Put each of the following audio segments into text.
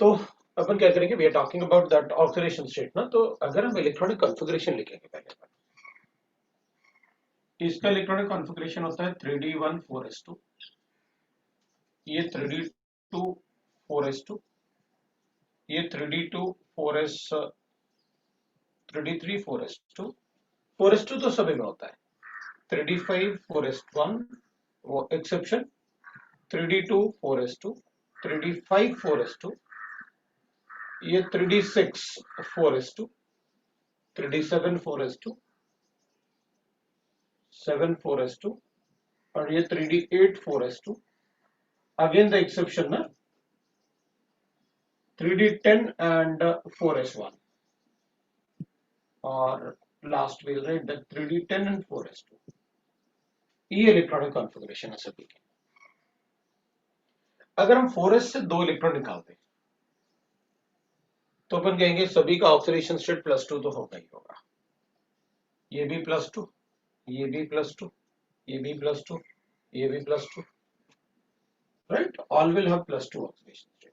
तो अपन क्या करेंगे, we are talking about that oxidation state ना। तो अगर हम इलेक्ट्रॉनिक कॉन्फ़िगरेशन लिखेंगे पहले अपन, इसका इलेक्ट्रॉनिक कॉन्फ़िगरेशन होता है 3d1 4s2, ये 3d2 4s2, ये 3d2 4s 3d3 4s2, 4s2 तो सभी में होता है, 3d5 4s1 वो exception, 3d2 4s2, 3d5 4s2, ये 3d6 4s2, 3d7 4s2, 7 4s2, और ये 3d8 4s2, again the exception na, 3d10 and 4s1, और last we'll write that 3d10 and 4s2. ये इलेक्ट्रॉनिक कॉन्फ़िगरेशन है सभी की। अगर हम 4s से दो इलेक्ट्रॉन निकालते हैं तो अपन कहेंगे सभी का ऑक्सीडेशन स्टेट +2 तो होगा ही होगा, ये भी +2, ये भी +2, ये भी +2, ये भी +2, right, all will have +2 oxidation state.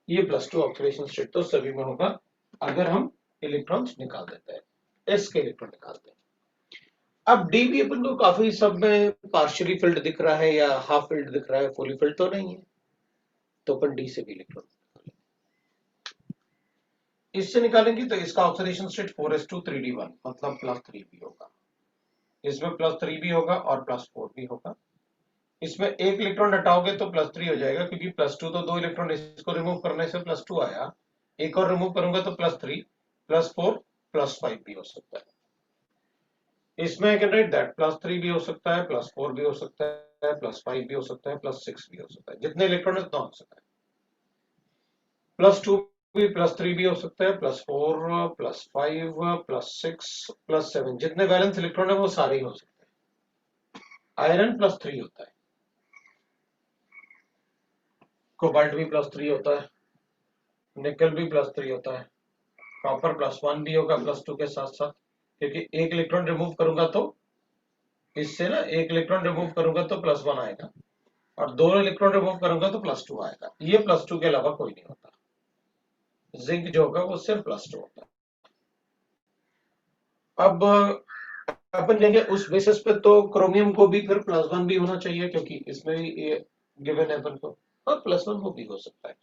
ये +2 ऑक्सीडेशन स्टेट तो सभी में होगा अगर हम इलेक्ट्रॉन्स निकाल देते हैं, s के इलेक्ट्रॉन निकालते हैं। अब डी भी अपन को काफी सब में पार्शियली फिल्ड दिख रहा है या हाफ फिल्ड दिख रहा है, फुली फिल्ड तो नहीं है, तो अपन डी से भी इलेक्ट्रॉन इससे निकालेंगे तो इसका ऑक्सीडेशन स्टेट 4s2 3d1 मतलब +3 भी होगा, इसमें +3 भी होगा और +4 भी होगा। इसमें एक इलेक्ट्रॉन हटाओगे तो +3 हो जाएगा, क्योंकि +2 तो दो इलेक्ट्रॉन इसको रिमूव करने से +2 आया, एक और रिमूव करूंगा तो +3 +4 +5 भी हो सकता है। इसमें आई कैन राइट दैट +3 भी हो सकता है, +4 भी हो सकता है, +5 भी हो सकता है, +6 भी हो सकता है, जितने इलेक्ट्रॉन उतना हो सकता है। +2 भी +3 भी हो सकता है, +4 +5 +6 +7, जितने वैलेंस इलेक्ट्रॉन है वो सारे ही हो सकते हैं। आयरन +3 होता है, कोबाल्ट भी +3 होता है, निकल भी +3 होता है, कॉपर +1 भी होगा +2 के साथ साथ, क्योंकि एक इलेक्ट्रॉन रिमूव करूंगा तो इससे ना एक इलेक्ट्रॉन रिमूव करूंगा तो +1 आएगा, और दो इलेक्ट्रॉन रिमूव करूंगा तो +2 आएगा। ये +2 के अलावा कोई नहीं होता, जिंक जो होगा वो सिर्फ +2 होता है। अब अपन लेंगे उस बेसिस पे, तो क्रोमियम को भी फिर +1 भी होना चाहिए, क्योंकि इसमें भी ये गिवन है अपन को, और +1 वो भी हो सकता है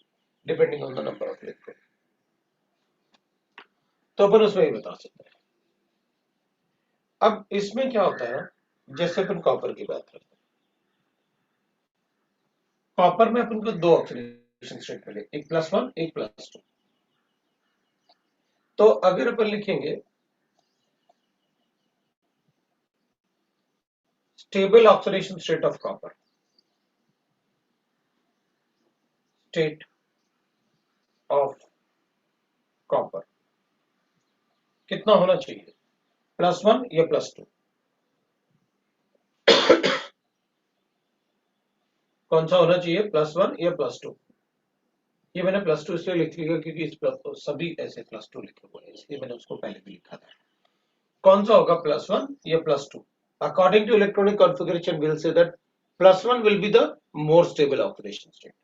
depending on the number of electron, तो अपन उसमें ही बता सकते हैं। अब इसमें क्या होता है, जैसे अपन कॉपर की बात करते हैं, कॉपर में अपन को दो ऑक्सीडेशन स्टेट मिले, एक +1 एक +2। तो अगर अपन लिखेंगे stable oxidation state of copper, state of copper कितना होना चाहिए, +1 या +2, कौन सा होना चाहिए, +1 या +2? ये मैंने +2 इसलिए लिख लिया क्योंकि इस सभी ऐसे +2 लिखे हुए हैं, इसलिए मैंने उसको पहले भी लिखा था। कौन सा होगा, +1 या +2? According to electronic configuration will say that +1 will be the more stable oxidation state,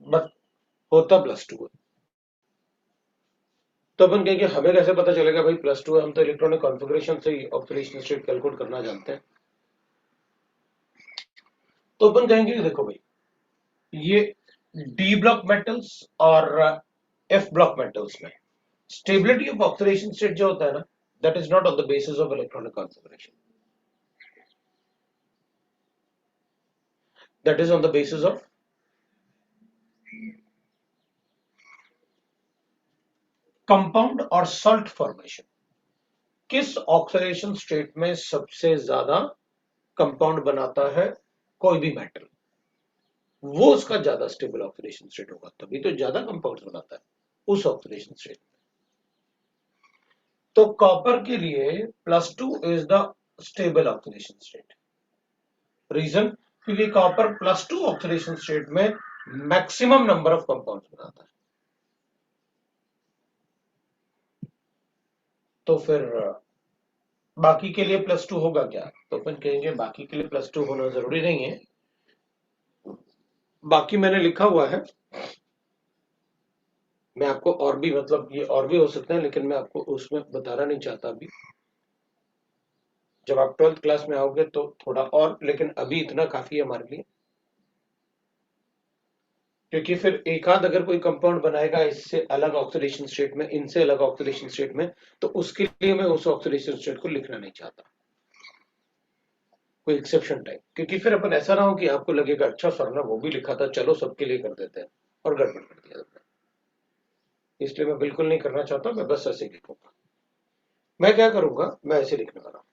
but होता +2 है। तो अपन कहेंगे हमें कैसे पता चलेगा भाई +2 है, हम तो इलेक्ट्रॉनिक कॉन्फ़िगरेशन से ही ऑक्सीडेशन स्टेट कैलकुलेट करना जानते हैं। तो अपन कहेंगे देखो भाई, ये डी ब्लॉक मेटल्स और एफ ब्लॉक मेटल्स में स्टेबिलिटी ऑफ ऑक्सीडेशन स्टेट जो होता है ना, that is not on the basis of electronic configuration, that is on the basis of compound और सॉल्ट फॉर्मेशन। किस ऑक्सीडेशन स्टेट में सबसे ज्यादा कंपाउंड बनाता है कोई भी मेटल, वो उसका ज्यादा स्टेबल ऑक्सीडेशन स्टेट होगा, तभी तो ज्यादा कंपाउंड्स बनाता है उस ऑक्सीडेशन स्टेट में। तो कॉपर के लिए +2 is the stable oxidation state. Reason, क्योंकि कॉपर +2 ऑक्सीडेशन स्टेट में मैक्सिमम नंबर ऑफ कंपाउंड्स बनाता है। तो फिर बाकी के लिए +2 होगा क्या? तो अपन कहेंगे बाकी के लिए +2 होना जरूरी नहीं है, बाकी मैंने लिखा हुआ है। मैं आपको और भी, मतलब ये और भी हो सकते हैं, लेकिन मैं आपको उसमें बताना नहीं चाहता अभी। जब आप 12th क्लास में आओगे तो थोड़ा और, लेकिन अभी इतना काफी है हमारे लिए, क्योंकि फिर एक आध अगर कोई कंपाउंड बनाएगा इससे अलग ऑक्सीडेशन स्टेट में, इनसे अलग ऑक्सीडेशन स्टेट में, तो उसके लिए मैं उस ऑक्सीडेशन स्टेट को लिखना नहीं चाहता, कोई एक्सेप्शन टाइप, क्योंकि फिर अपन ऐसा ना हो कि आपको लगेगा अच्छा सर ना वो भी लिखा था, चलो सबके लिए कर देते हैं, और गड़बड़ कर दिया आपने। इसलिए मैं बिल्कुल नहीं करना चाहता, मैं बस ऐसे लिखूंगा। मैं क्या करूंगा, मैं ऐसे लिखने वाला हूं,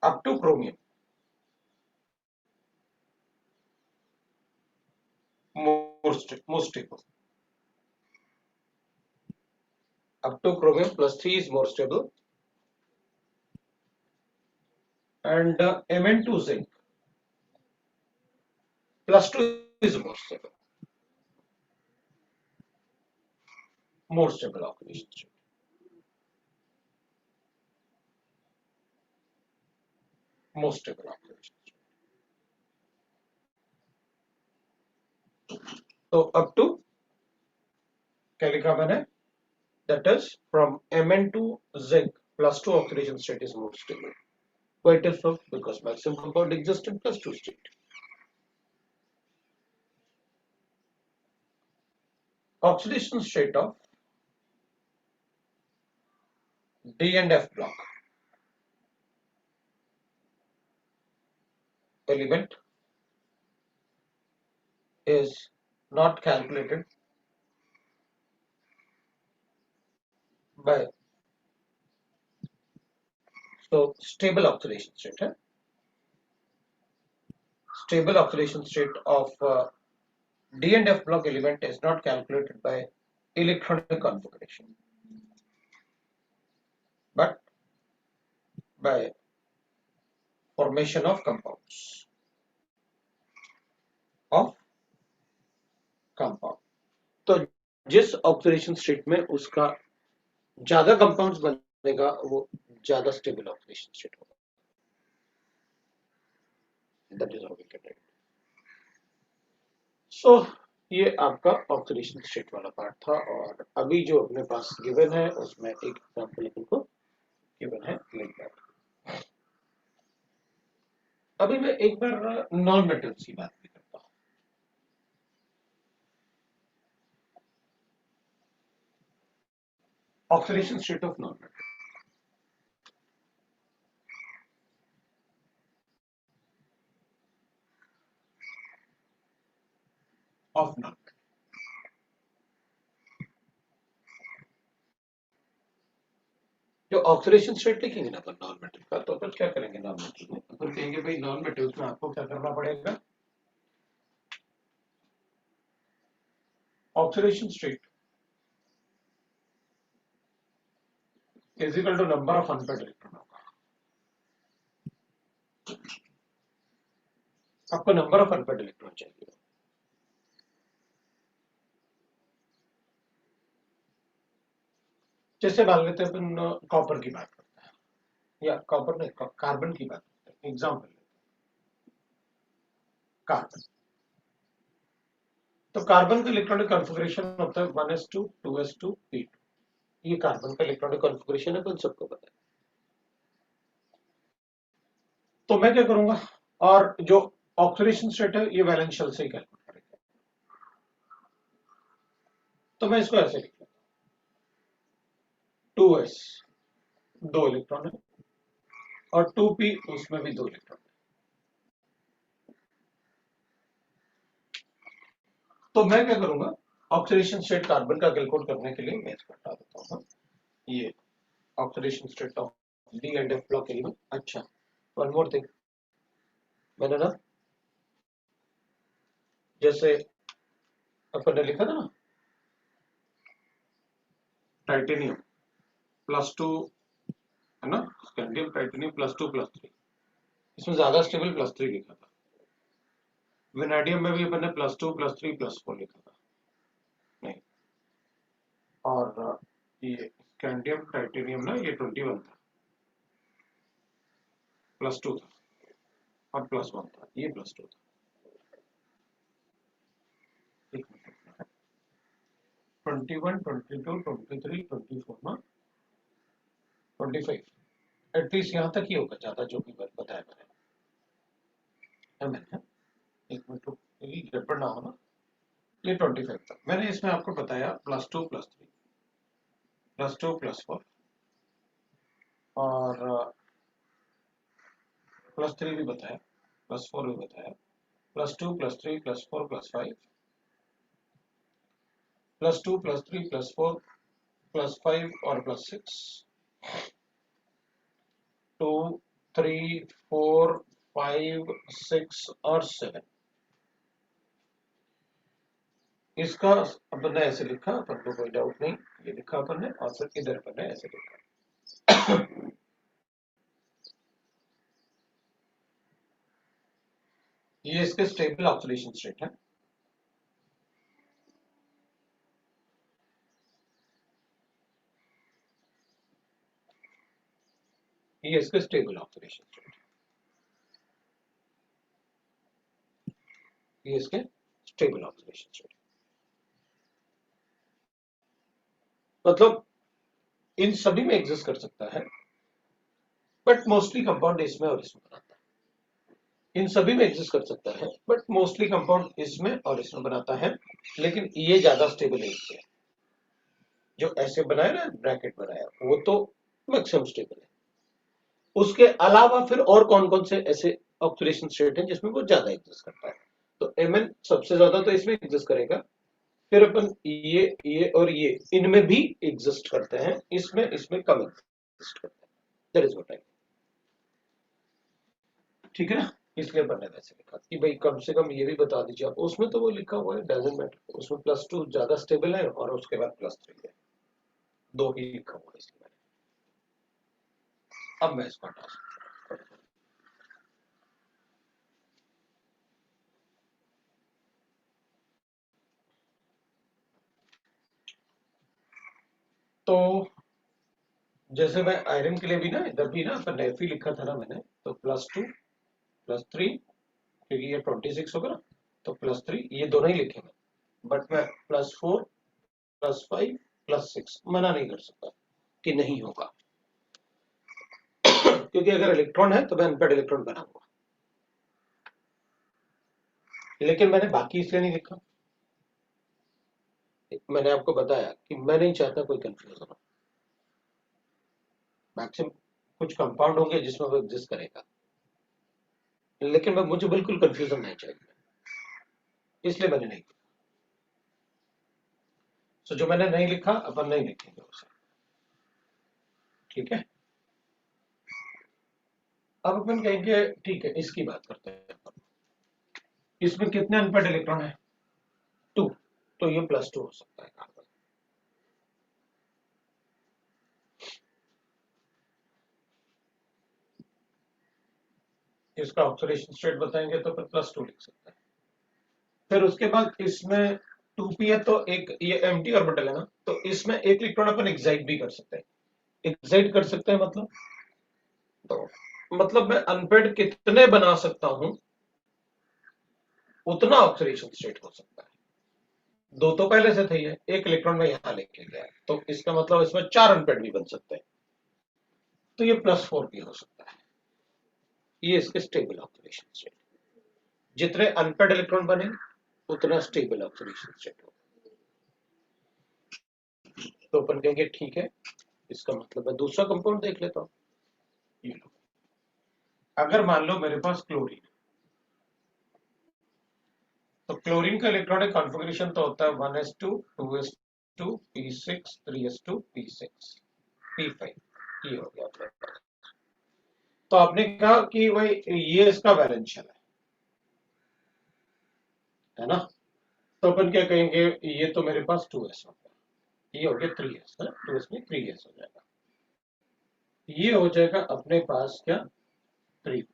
up two chromium most stable, up to chromium +3 is more stable, and Mn2 zinc +2 is more stable oxidation state, more stable oxidation state. So up to क्या लिखा मैंने, that is from Mn2 zinc +2 oxidation state is more stable. Why it is so? Because maximum compound exists in +2 state. Oxidation state of D and F block element is not calculated by, so stable oxidation state, stable oxidation state of D and F block element is not calculated by electronic configuration, but by formation of compounds of compound. तो जिस oxidation state में उसका ज्यादा compounds बनेगा वो ज्यादा stable oxidation state होगा। That is how we can right. सो ये आपका ऑक्सीडेशन स्टेट वाला पार्ट था, और अभी जो अपने पास गिवन है उसमें एक एग्जांपल अपन को गिवन है लाइक दैट। अभी मैं एक बार नॉन मेटल्स की बात भी करता हूँ। Oxidation state of non metal, of non, जो ऑक्सीडेशन स्टेट लिखेंगे ना अपन नॉन मेटल का, तो अपन क्या करेंगे नॉन मेटल में, अपन कहेंगे भाई नॉन मेटल्स में आपको क्या करना पड़ेगा, oxidation state is equal to number of unpaired electron होगा। आपको नंबर ऑफ अनपेड इलेक्ट्रॉन चाहिए। जैसे मान लेते हैं अपन कॉपर की बात करते हैं, या कॉपर नहीं, कार्बन की बात करते हैं, एग्जाम्पल कार्बन। तो कार्बन का इलेक्ट्रॉनिक कॉन्फ़िगरेशन होता है 1s2 2s2 p2, ये कार्बन का इलेक्ट्रॉनिक कॉन्फ़िगरेशन है, अपन सबको पता है। तो मैं क्या करूंगा, और जो ऑक्सीडेशन स्टेट है ये वैलेंस शेल से ही कैलकुलेट करेंगे, तो मैं इसको ऐसे लिख लेता हूं, 2s 2 इलेक्ट्रॉन है, और 2p उसमें भी 2 इलेक्ट्रॉन है। तो मैं क्या करूंगा, ऑक्सीडेशन स्टेट कार्बन का कैलकुलेट करने के लिए मैं इसको हटा देता हूं, ये oxidation state of D and F block element. अच्छा, वन मोर थिंग, मैंने ना जैसे अपन ने लिखा था ना टाइटेनियम +2 है ना, स्कैंडियम टाइटेनियम +2 +3, इसमें ज्यादा स्टेबल +3 लिखा था। वेनेडियम में भी अपन ने +2 +3 +4 लिखा था, नहीं और ये स्कैंडियम टाइटेनियम ना ये 21 था, +2 था और +1 था, ये +2 था। 21, 22, 23, 24 ना 25 एटलीस्ट यहाँ तक ही होगा, ज्यादा जो भी बताया मैंने। एक मिनट गड़बड़ ना हो ना, ये 25 था। मैंने इसमें आपको बताया +2 +3 +2 +4 और +3 भी बताया, +4 भी बताया, +2 +3 +4 +5 +2 +3 +4 +5 और +6 2 3 4 5 6 और 7। इसका अपन ने ऐसे लिखा, अपन को कोई डाउट नहीं, ये लिखा अपन ने और फिर इधर अपन ने ऐसे लिखा। ये इसके स्टेबल ऑक्सीडेशन स्टेट है। ये इसके स्टेबल ऑक्सीडेशन स्टेट, ये इसके स्टेबल ऑक्सीडेशन स्टेट। मतलब इन सभी में एग्जिस्ट कर सकता है, बट मोस्टली कंपाउंड इसमें और इसमें बनाता है। इन सभी में एग्जिस्ट कर सकता है, बट मोस्टली कंपाउंड इसमें और इसमें बनाता है। लेकिन ये ज्यादा स्टेबल है इससे, जो ऐसे बनाया ना ब्रैकेट बनाया, वो तो मैक्सिमम स्टेबल है। उसके अलावा फिर और कौन कौन से ऐसे ऑक्सीडेशन स्टेट हैं जिसमें वो ज्यादा एग्जिस्ट करता है? तो Mn सबसे ज्यादा तो इसमें एग्जिस्ट करेगा, फिर अपन ये और ये इनमें भी एग्जिस्ट करते हैं, इसमें कम एग्जिस्ट करते हैं। दैट इज व्हाट आई, ठीक है ना? इसलिए अपन ने वैसे लिखा कि भाई कम से कम ये भी बता दीजिए आप। उसमें तो वो लिखा हुआ है, डजंट मैटर, उसमें +2 ज्यादा स्टेबल है और उसके बाद +3 है, दो ही लिखा हुआ है इसलिए मैंने। अब मैं इसको हटा सकता हूं। तो जैसे मैं आयरन के लिए भी ना, इधर भी ना अपन ने Fe लिखा था ना मैंने, तो +2 +3, क्योंकि ये 26 होगा ना, तो +3 ये दोनों ही लिखेंगे। बट मैं +4 +5 +6 मना नहीं कर सकता कि नहीं होगा, क्योंकि अगर इलेक्ट्रॉन है तो मैं अनपेड इलेक्ट्रॉन बनाऊंगा। लेकिन मैंने बाकी इसलिए नहीं लिखा, मैंने आपको बताया कि मैं नहीं चाहता कोई कंफ्यूजन हो। मैक्सिमम कुछ कंपाउंड होंगे जिसमें वो एग्जिस्ट करेगा, लेकिन मुझे बिल्कुल कंफ्यूजन नहीं चाहिए, इसलिए मैंने नहीं लिखा। तो जो मैंने नहीं लिखा अपन नहीं लिखेंगे उसे, ठीक है? अब अपन कहेंगे ठीक है, इसकी बात करते हैं। इसमें कितने अनपेड इलेक्ट्रॉन है? 2, तो ये +2 हो सकता है कार्बन। इसका ऑक्सीडेशन स्टेट बताएंगे तो फिर +2 लिख सकते हैं। फिर उसके बाद इसमें 2p है, तो एक ये एम्प्टी ऑर्बिटल है ना, तो इसमें एक इलेक्ट्रॉन अपन एक्साइट भी कर सकते हैं। एक्साइट कर सकते हैं मतलब, तो मतलब मैं अनपेड कितने बना सकता हूं, उतना ऑक्सीडेशन स्टेट हो सकता है। दो तो पहले से थे, ये एक इलेक्ट्रॉन में यहां लेके गया, तो इसका मतलब इसमें 4 अनपेड भी बन सकते हैं, तो ये +4 भी हो सकता है। ये इसके स्टेबल ऑक्सीडेशन स्टेट। जितने अनपेड इलेक्ट्रॉन बनेंगे उतना स्टेबल ऑक्सीडेशन स्टेट होगा। तो अपन कहेंगे ठीक है, इसका मतलब मैं दूसरा कंपाउंड देख लेता हूं। ये लो, अगर मान लो मेरे पास क्लोरीन, तो क्लोरीन का इलेक्ट्रॉनिक कॉन्फ़िगरेशन तो होता है 1s2 2s2 p6 3s2 p6 p5, ये हो गया अपने पास। तो आपने कहा कि भाई ये इसका वैलेंस शेल है ना? तो अपन क्या कहेंगे, ये तो मेरे पास 2s हो गया, ये हो गया 3s है, 2s में 3s हो जाएगा। ये हो जाएगा अपने पास क्या, 3।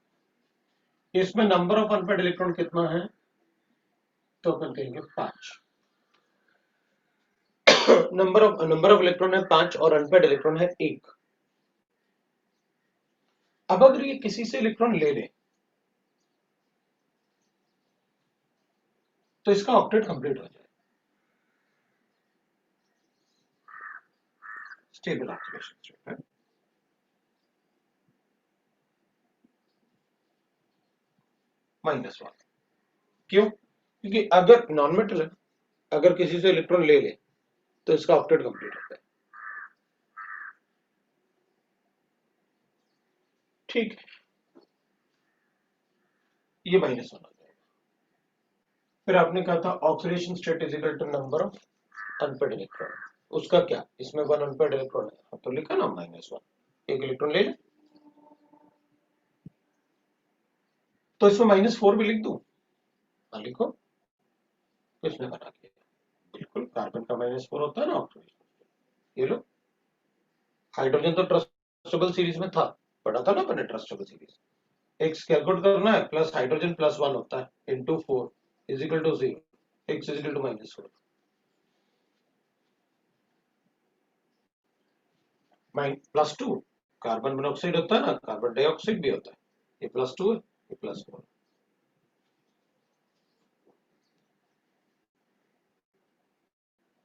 इसमें नंबर ऑफ अनपेड इलेक्ट्रॉन कितना है, तो अपन कहेंगे 5। नंबर ऑफ इलेक्ट्रॉन है 5 और अनपेड इलेक्ट्रॉन है 1। अब अगर ये किसी से इलेक्ट्रॉन ले ले तो इसका ऑक्टेट कंप्लीट हो जाए। स्टेबल ऑक्सीडेशन स्टेट है। -1 क्यों? क्योंकि अगर नॉन मेटल है, अगर किसी से इलेक्ट्रॉन ले ले तो इसका ऑक्टेट कंप्लीट होता है। ठीक है, ये -1 हो जाएगा। फिर आपने कहा था oxidation state is equal to number of unpaired electron. उसका क्या, इसमें 1 अनपेड इलेक्ट्रॉन है तो लिखा ना -1, एक इलेक्ट्रॉन ले ले तो इसमें -4 भी लिख दूं? हाँ लिखो, किसने बना दिया? बिल्कुल, कार्बन का -4 होता है ना ऑक्सीडेशन। ये लो, हाइड्रोजन तो ट्रस्टेबल सीरीज में था, पढ़ा था ना अपने ट्रस्टेबल सीरीज। एक्स कैलकुलेट करना है, प्लस हाइड्रोजन +1 होता है into 4 is equal to 0, x is equal to -4। +2 carbon monoxide होता है ना, कार्बन डाइऑक्साइड भी होता है, ये +2 है, ये +4।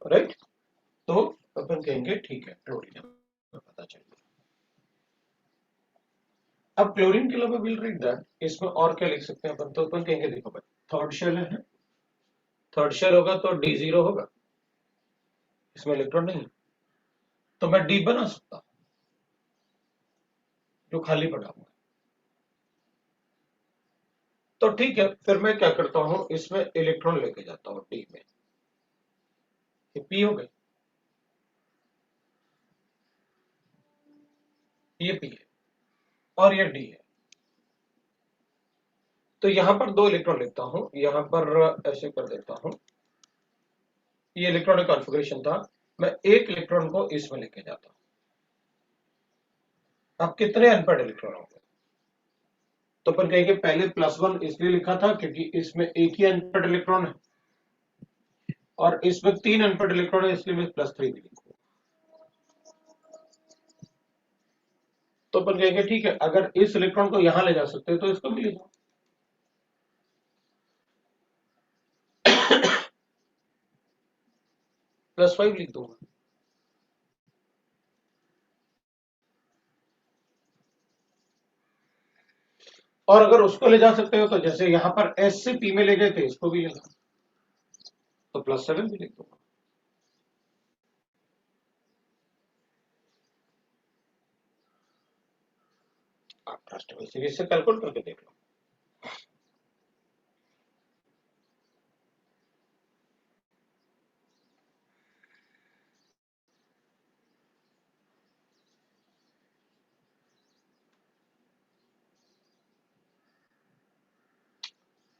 राइट, तो अपन कहेंगे ठीक है क्लोरीन पता चल गया। अब क्लोरीन के अलावा विल रीड दैट, इसमें और क्या लिख सकते हैं अपन? तो अपन कहेंगे देखो भाई, थर्ड शेल है, थर्ड शेल होगा तो D0 होगा, इसमें इलेक्ट्रॉन नहीं, तो मैं डी बना सकता जो खाली पड़ा हुआ। तो ठीक है, फिर मैं क्या करता हूं, इसमें इलेक्ट्रॉन लेके जाता हूं डी में, ये पी हो गए, ये पी है और ये डी है। तो यहां पर 2 इलेक्ट्रॉन लेता हूं, यहां पर ऐसे कर देता हूं, ये इलेक्ट्रॉनिक कॉन्फ़िगरेशन था, मैं एक इलेक्ट्रॉन को इसमें लेके जाता हूं। अब कितने अनपेड इलेक्ट्रॉन होंगे? तो अपन कहेंगे पहले +1 इसलिए लिखा था क्योंकि इसमें एक ही अनपेड इलेक्ट्रॉन है, और इसमें 3 अनपेड इलेक्ट्रॉन है इसलिए मैं +3 भी लिखूंगा। तो अपन कहेंगे ठीक है, अगर इस इलेक्ट्रॉन को यहां ले जा सकते हैं तो इसको भी ले जाओ। +5 लिख दूंगा। और अगर उसको ले जा सकते हो तो जैसे यहां पर S से P में ले गए थे, इसको भी ले जाओ, तो +7 भी लिख दूंगा। आप ट्रस्टेबल सीरीज से कैलकुलेट करके देख लो।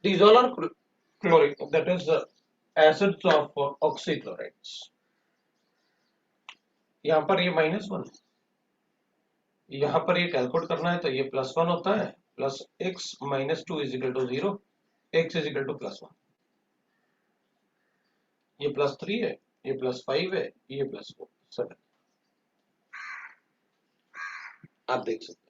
These all are chlorine, that is the acids of oxychlorides. यहाँ पर ये -1 है, यहाँ पर ये कैलकुलेट करना है तो ये +1 होता है, plus x -2 is equal to 0, x is equal to +1, ये +3 है, ये +5 है, ये +4, 7। आप देख सकते हैं।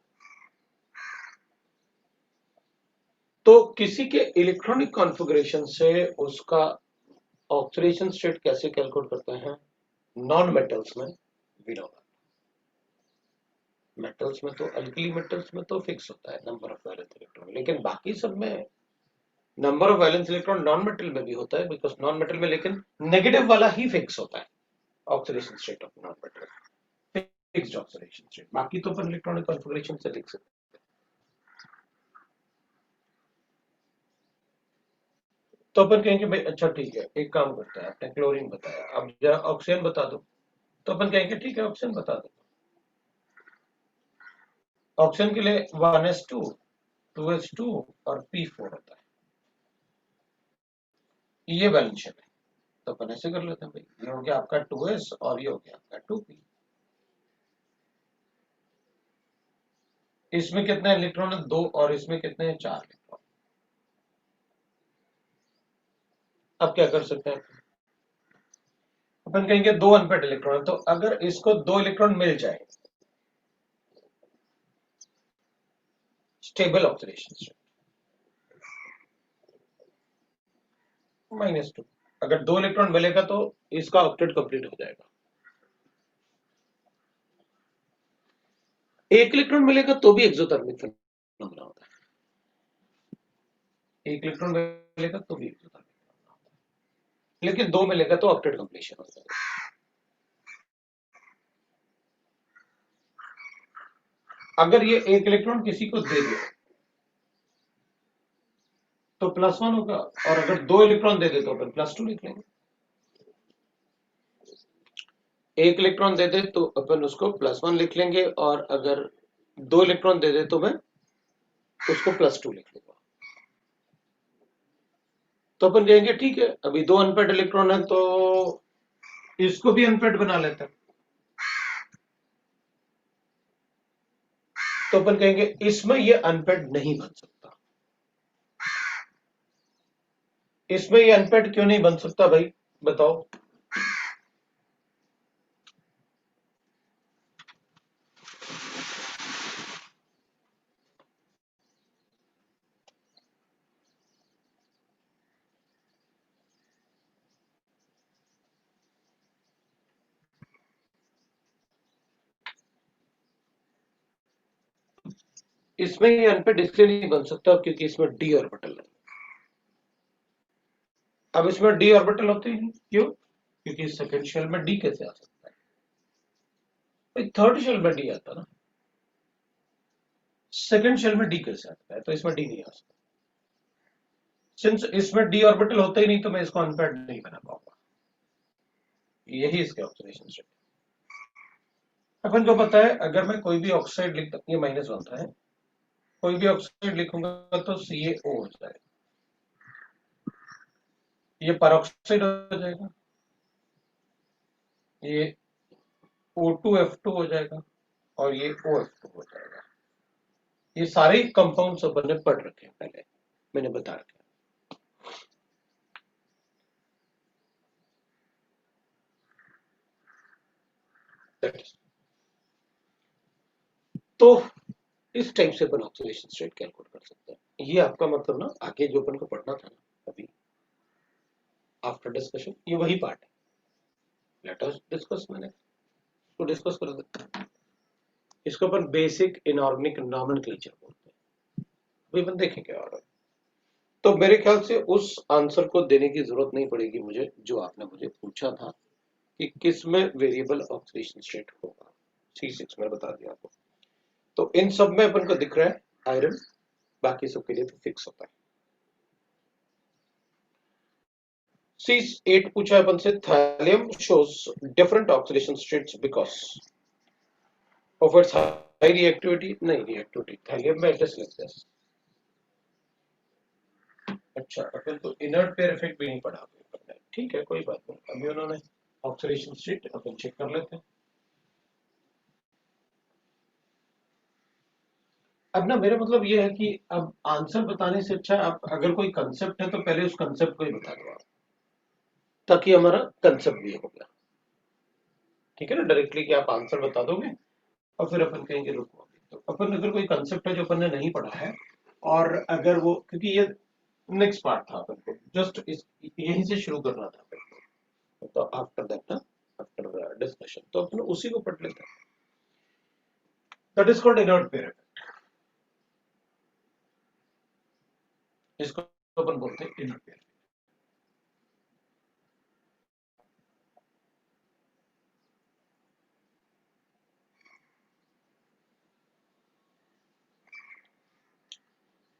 तो किसी के इलेक्ट्रॉनिक कॉन्फ़िगरेशन से उसका ऑक्सीडेशन स्टेट कैसे कैलकुलेट करते हैं? नॉन मेटल्स में विनोदा, मेटल्स में तो अल्कली मेटल्स में तो फिक्स होता है नंबर ऑफ वैलेंस इलेक्ट्रॉन, लेकिन बाकी सब में number of valence electron non metal में भी होता है, बिकॉज नॉन मेटल में लेकिन नेगेटिव वाला ही फिक्स होता है oxidation state of non metal, fixed oxidation state, बाकी तो अपन इलेक्ट्रॉनिक कॉन्फ़िगरेशन से लिख सकते हैं। तो अपन कहेंगे भाई अच्छा ठीक है, एक काम करता है, आपने क्लोरीन बताया, अब जरा ऑक्सीजन बता दो, तो अपन कहेंगे ठीक है ऑक्सीजन बता दो। ऑक्सीजन के लिए 1s2 2s2 और p4 होता है, ये वैलेंस शेल है। तो अपन ऐसे कर लेते हैं भाई, ये हो गया आपका 2s और ये हो गया आपका 2p। इसमें कितने इलेक्ट्रॉन है? 2, और इसमें कितने हैं? 4 इलेक्ट्रॉन। अब क्या कर सकते हैं, अपन कहेंगे दो अनपेड इलेक्ट्रॉन, तो अगर इसको दो इलेक्ट्रॉन मिल जाए, स्टेबल ऑक्सीडेशन स्टेट -2, अगर दो इलेक्ट्रॉन मिलेगा तो इसका ऑक्टेट कंप्लीट हो जाएगा। एक इलेक्ट्रॉन मिलेगा तो भी एक्सोथर्मिक फिनोमेना होता है, एक इलेक्ट्रॉन मिलेगा तो भी एक्सोथर्मिक फिनोमेना होता है, लेकिन दो मिलेगा तो ऑक्टेट कंप्लीशन हो जाएगा। अगर ये एक इलेक्ट्रॉन किसी को दे दे तो +1 होगा, और अगर दो इलेक्ट्रॉन दे दे तो अपन +2 लिख लेंगे। एक इलेक्ट्रॉन दे दे तो अपन उसको +1 लिख लेंगे, और अगर दो इलेक्ट्रॉन दे दे तो मैं उसको +2 लिख लूंगा। तो अपन कहेंगे ठीक है, अभी दो अनपेड इलेक्ट्रॉन है तो इसको भी अनपेड बना लेते हैं। तो अपन कहेंगे इसमें ये अनपेड नहीं बन सकता। इसमें ये अनपेड क्यों नहीं बन सकता भाई, बताओ? इसमें ये अनपेड इसलिए नहीं बन सकता क्योंकि इसमें d ऑर्बिटल है। अब इसमें d ऑर्बिटल होते ही नहीं, क्यों? क्योंकि सेकंड शेल में d कैसे आ सकता है? भाई थर्ड शेल में d आता ना, सेकंड शेल में d कैसे आता है? तो इसमें d नहीं आ सकता। सिंस इसमें d ऑर्बिटल होता ही नहीं तो मैं इसको अनपेड नहीं बना पाऊंगा। यही इसके ऑब्जर्वेशन से अपन को पता है, अगर मैं कोई भी ऑक्साइड लिखता, ये -1 है, कोई भी ऑक्साइड लिखूंगा तो CaO हो जाएगा, ये परऑक्साइड हो जाएगा, ये O2F2 हो जाएगा, और ये OF2 हो जाएगा। ये सारे कंपाउंड्स अपन ने पढ़ रखे हैं पहले, मैंने बता रखा है। तो इस टाइप से अपन ऑक्सीडेशन स्टेट कैलकुलेट कर सकते हैं। ये आपका मतलब ना, आगे जो अपन को पढ़ना था ना अभी आफ्टर डिस्कशन, ये वही पार्ट है। लेट अस डिस्कस, मैंने इसको डिस्कस कर देते हैं। इसको अपन बेसिक इनऑर्गेनिक नॉमेनक्लेचर बोलते हैं। अभी अपन देखेंगे और तो मेरे ख्याल से उस आंसर को देने की जरूरत नहीं पड़ेगी मुझे, जो आपने मुझे पूछा था कि किस में वेरिएबल ऑक्सीडेशन स्टेट होगा। C6 में बता दिया आपको। तो इन सब में अपन को दिख रहा है आयरन, बाकी सब के लिए तो फिक्स होता है। C8 पूछा अपन से, thallium shows different oxidation states because of its high reactivity, नहीं reactivity थैलियम में एटलीस्ट लिखते हैं। अच्छा, अपन तो इनर्ट पेयर इफेक्ट भी नहीं पढ़ा पेपर में, ठीक है कोई बात नहीं, अभी उन्होंने ऑक्सीडेशन स्टेट अपन चेक कर लेते हैं। अब ना मेरा मतलब ये है कि अब आंसर बताने से अच्छा आप अगर कोई कंसेप्ट है तो पहले उस कंसेप्ट को ही बता दो आप, ताकि हमारा कंसेप्ट भी हो गया। ठीक है ना, डायरेक्टली कि आप आंसर बता दोगे और फिर अपन कहेंगे रुको अभी, तो अपन अगर कोई कंसेप्ट है जो अपन ने नहीं पढ़ा है, और अगर वो, क्योंकि ये नेक्स्ट पार्ट था अपन को, जस्ट इस यहीं से शुरू करना था अपन को, तो आफ्टर दैट ना, आफ्टर डिस्कशन तो अपन उसी को पढ़ लेते हैं। That is called inert pair effect, इसको अपन बोलते हैं इनर्ट पेयर,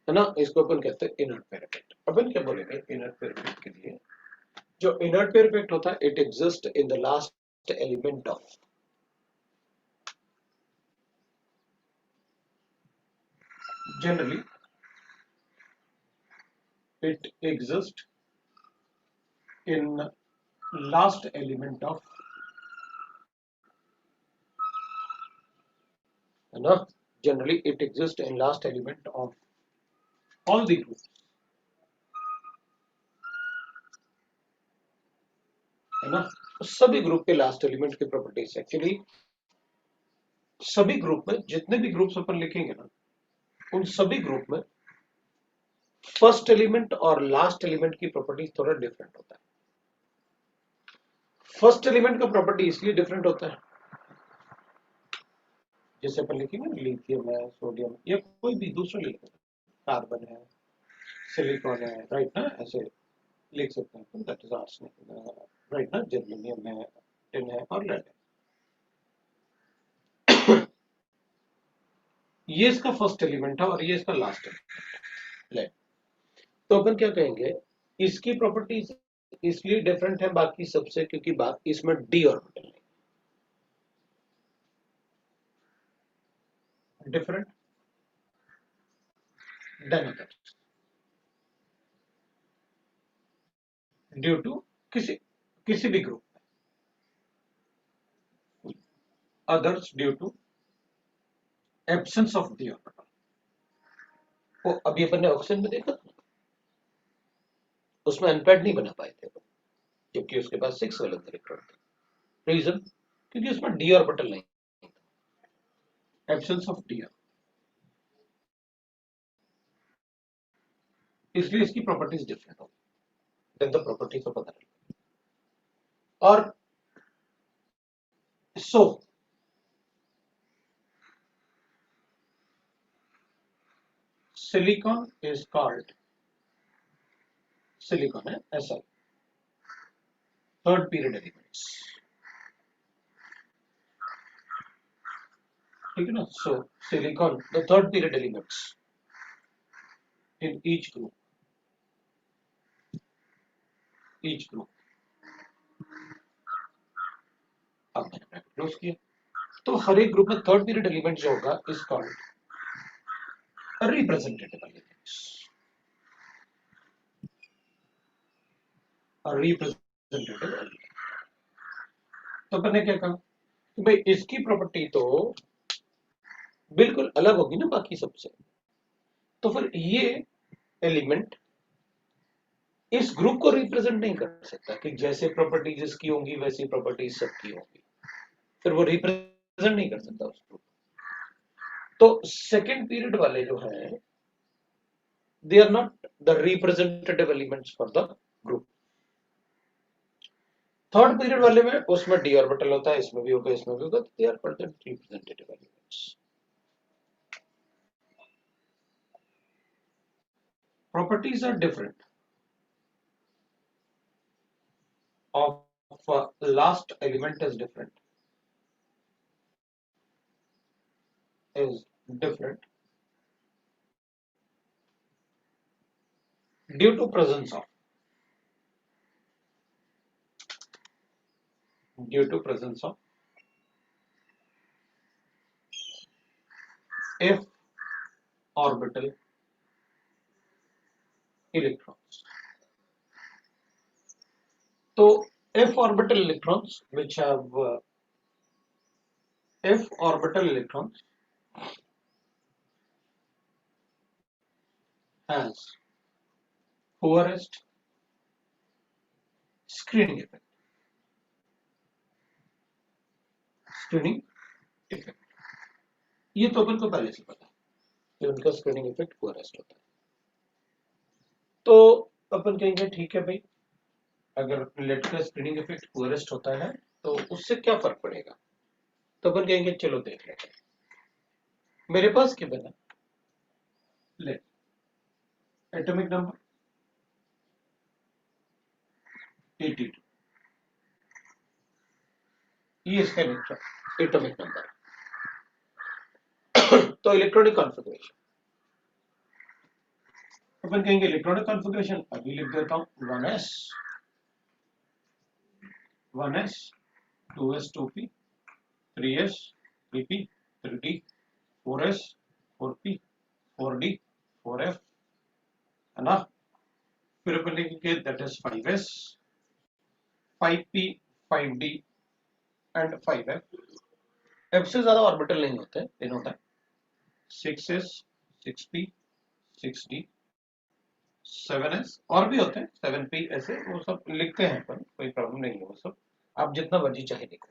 है ना, इसको अपन कहते हैं इनर्ट पेयर इफेक्ट। अपन क्या बोलेंगे इनर्ट पेयर इफेक्ट के लिए, जो इनर्ट पेयर इफेक्ट होता है it exist in the last element of, generally it exists in last element of, है ना, generally it exists in last element of all the groups, है ना। सभी ग्रुप के लास्ट एलिमेंट की प्रॉपर्टीज एक्चुअली सभी ग्रुप में जितने भी ग्रुप्स अपन लिखेंगे ना उन सभी ग्रुप में फर्स्ट एलिमेंट और लास्ट एलिमेंट की प्रॉपर्टीज थोड़ा डिफरेंट होता है। फर्स्ट एलिमेंट का प्रॉपर्टी इसलिए डिफरेंट होता है जैसे अपन लिखेंगे लिथियम है सोडियम या कोई भी दूसरा ले लेंगे कार्बन है सिलिकॉन है राइट ना ऐसे लिख सकते हैं दैट इज आर्सेनिक राइट ना जर्मेनियम है टिन है और लेड है। ये इसका फर्स्ट एलिमेंट है और ये इसका लास्ट एलिमेंट लेड। तो अपन क्या कहेंगे इसकी प्रॉपर्टीज इसलिए डिफरेंट है बाकी सबसे क्योंकि इसमें डी ऑर्बिटल नहीं different than others due to किसी किसी भी group others due to absence of d orbital. वो अभी अपन ने ऑक्सीजन में देखा था उसमें अनपैड नहीं बना पाए थे क्योंकि उसके पास 6 गलत इलेक्ट्रॉन थे। रीजन क्योंकि उसमें डी ऑर्बिटल नहीं था एब्सेंस ऑफ डी इसलिए इसकी प्रॉपर्टीज डिफरेंट होगी than the properties of other और so silicon is called silicon है SI third period elements ठीक है ना। so silicon the third period elements in each group अब मैंने ब्रैकेट क्लोज किया तो हर एक ग्रुप में थर्ड पीरियड एलिमेंट जो होगा is called representative elements representative element. तो मैंने क्या कहा कि भाई इसकी प्रॉपर्टी तो बिल्कुल अलग होगी ना बाकी सबसे तो फिर ये एलिमेंट इस ग्रुप को रिप्रेजेंट नहीं कर सकता कि जैसे प्रॉपर्टी जिसकी होंगी वैसी प्रॉपर्टी सबकी होंगी फिर वो रिप्रेजेंट नहीं कर सकता उस ग्रुप। तो सेकेंड पीरियड वाले जो है they are not the representative elements for the group. Third period वाले में उसमें डी ऑर्बिटल होता है इसमें भी होगा इसमें भी होगा तो they are called the representative elements. properties are different of last element is different due to presence of f orbital electrons। तो f orbital electrons which have f orbital electrons has poorest screening effect ये तो अपन को पहले से पता है कि उनका स्क्रीनिंग इफेक्ट पुअरेस्ट होता है। तो अपन कहेंगे ठीक है भाई अगर लेड का स्क्रीनिंग इफेक्ट पुअरेस्ट होता है तो उससे क्या फर्क पड़ेगा तो अपन कहेंगे चलो देख लेते हैं। मेरे पास क्या बना लेड एटॉमिक नंबर 82 ये इसका एटॉमिक नंबर तो इलेक्ट्रॉनिक कॉन्फ़िगरेशन अपन कहेंगे इलेक्ट्रॉनिक कॉन्फ़िगरेशन अभी लिख देता हूं 1s 2s 2p 3s 3p 3d 4s 4p 4d 4f है ना। फिर अपन लिखेंगे that is 5s 5p 5d and 5f। f से ज्यादा ऑर्बिटल नहीं होते लेकिन होता है 6s 6p 6d 7s और भी होते हैं 7p ऐसे वो सब लिखते हैं अपन कोई प्रॉब्लम नहीं है वो सब आप जितना मर्जी चाहे लिखो,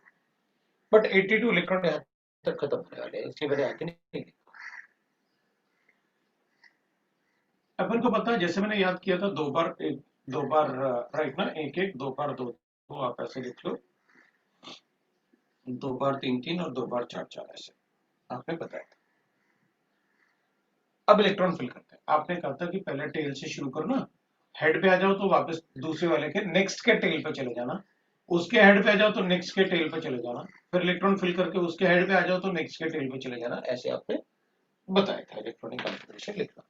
बट 82 इलेक्ट्रॉन यहाँ तक खत्म होने वाले हैं, इसलिए मैंने आगे नहीं लिखा। अपन को पता है, जैसे मैंने याद किया था, दो बार राइट ना, एक एक, दो बार दो, तो आप ऐसे लिख लो, दो बार तीन तीन और दो बार चार चार, ऐसे आपने बताया था। अब इलेक्ट्रॉन फिल करते हैं। आपने कहा था कि पहले टेल से शुरू करो ना, हेड पे आ जाओ तो वापस दूसरे वाले के नेक्स्ट के टेल पे चले जाना, उसके हेड पे आ जाओ तो नेक्स्ट के टेल पे चले जाना, फिर इलेक्ट्रॉन फिल करके उसके हेड पे आ जाओ तो नेक्स्ट के टेल पे चले जाना, ऐसे आपने बताया था इलेक्ट्रॉनिक कॉन्फ़िगरेशन लिखना।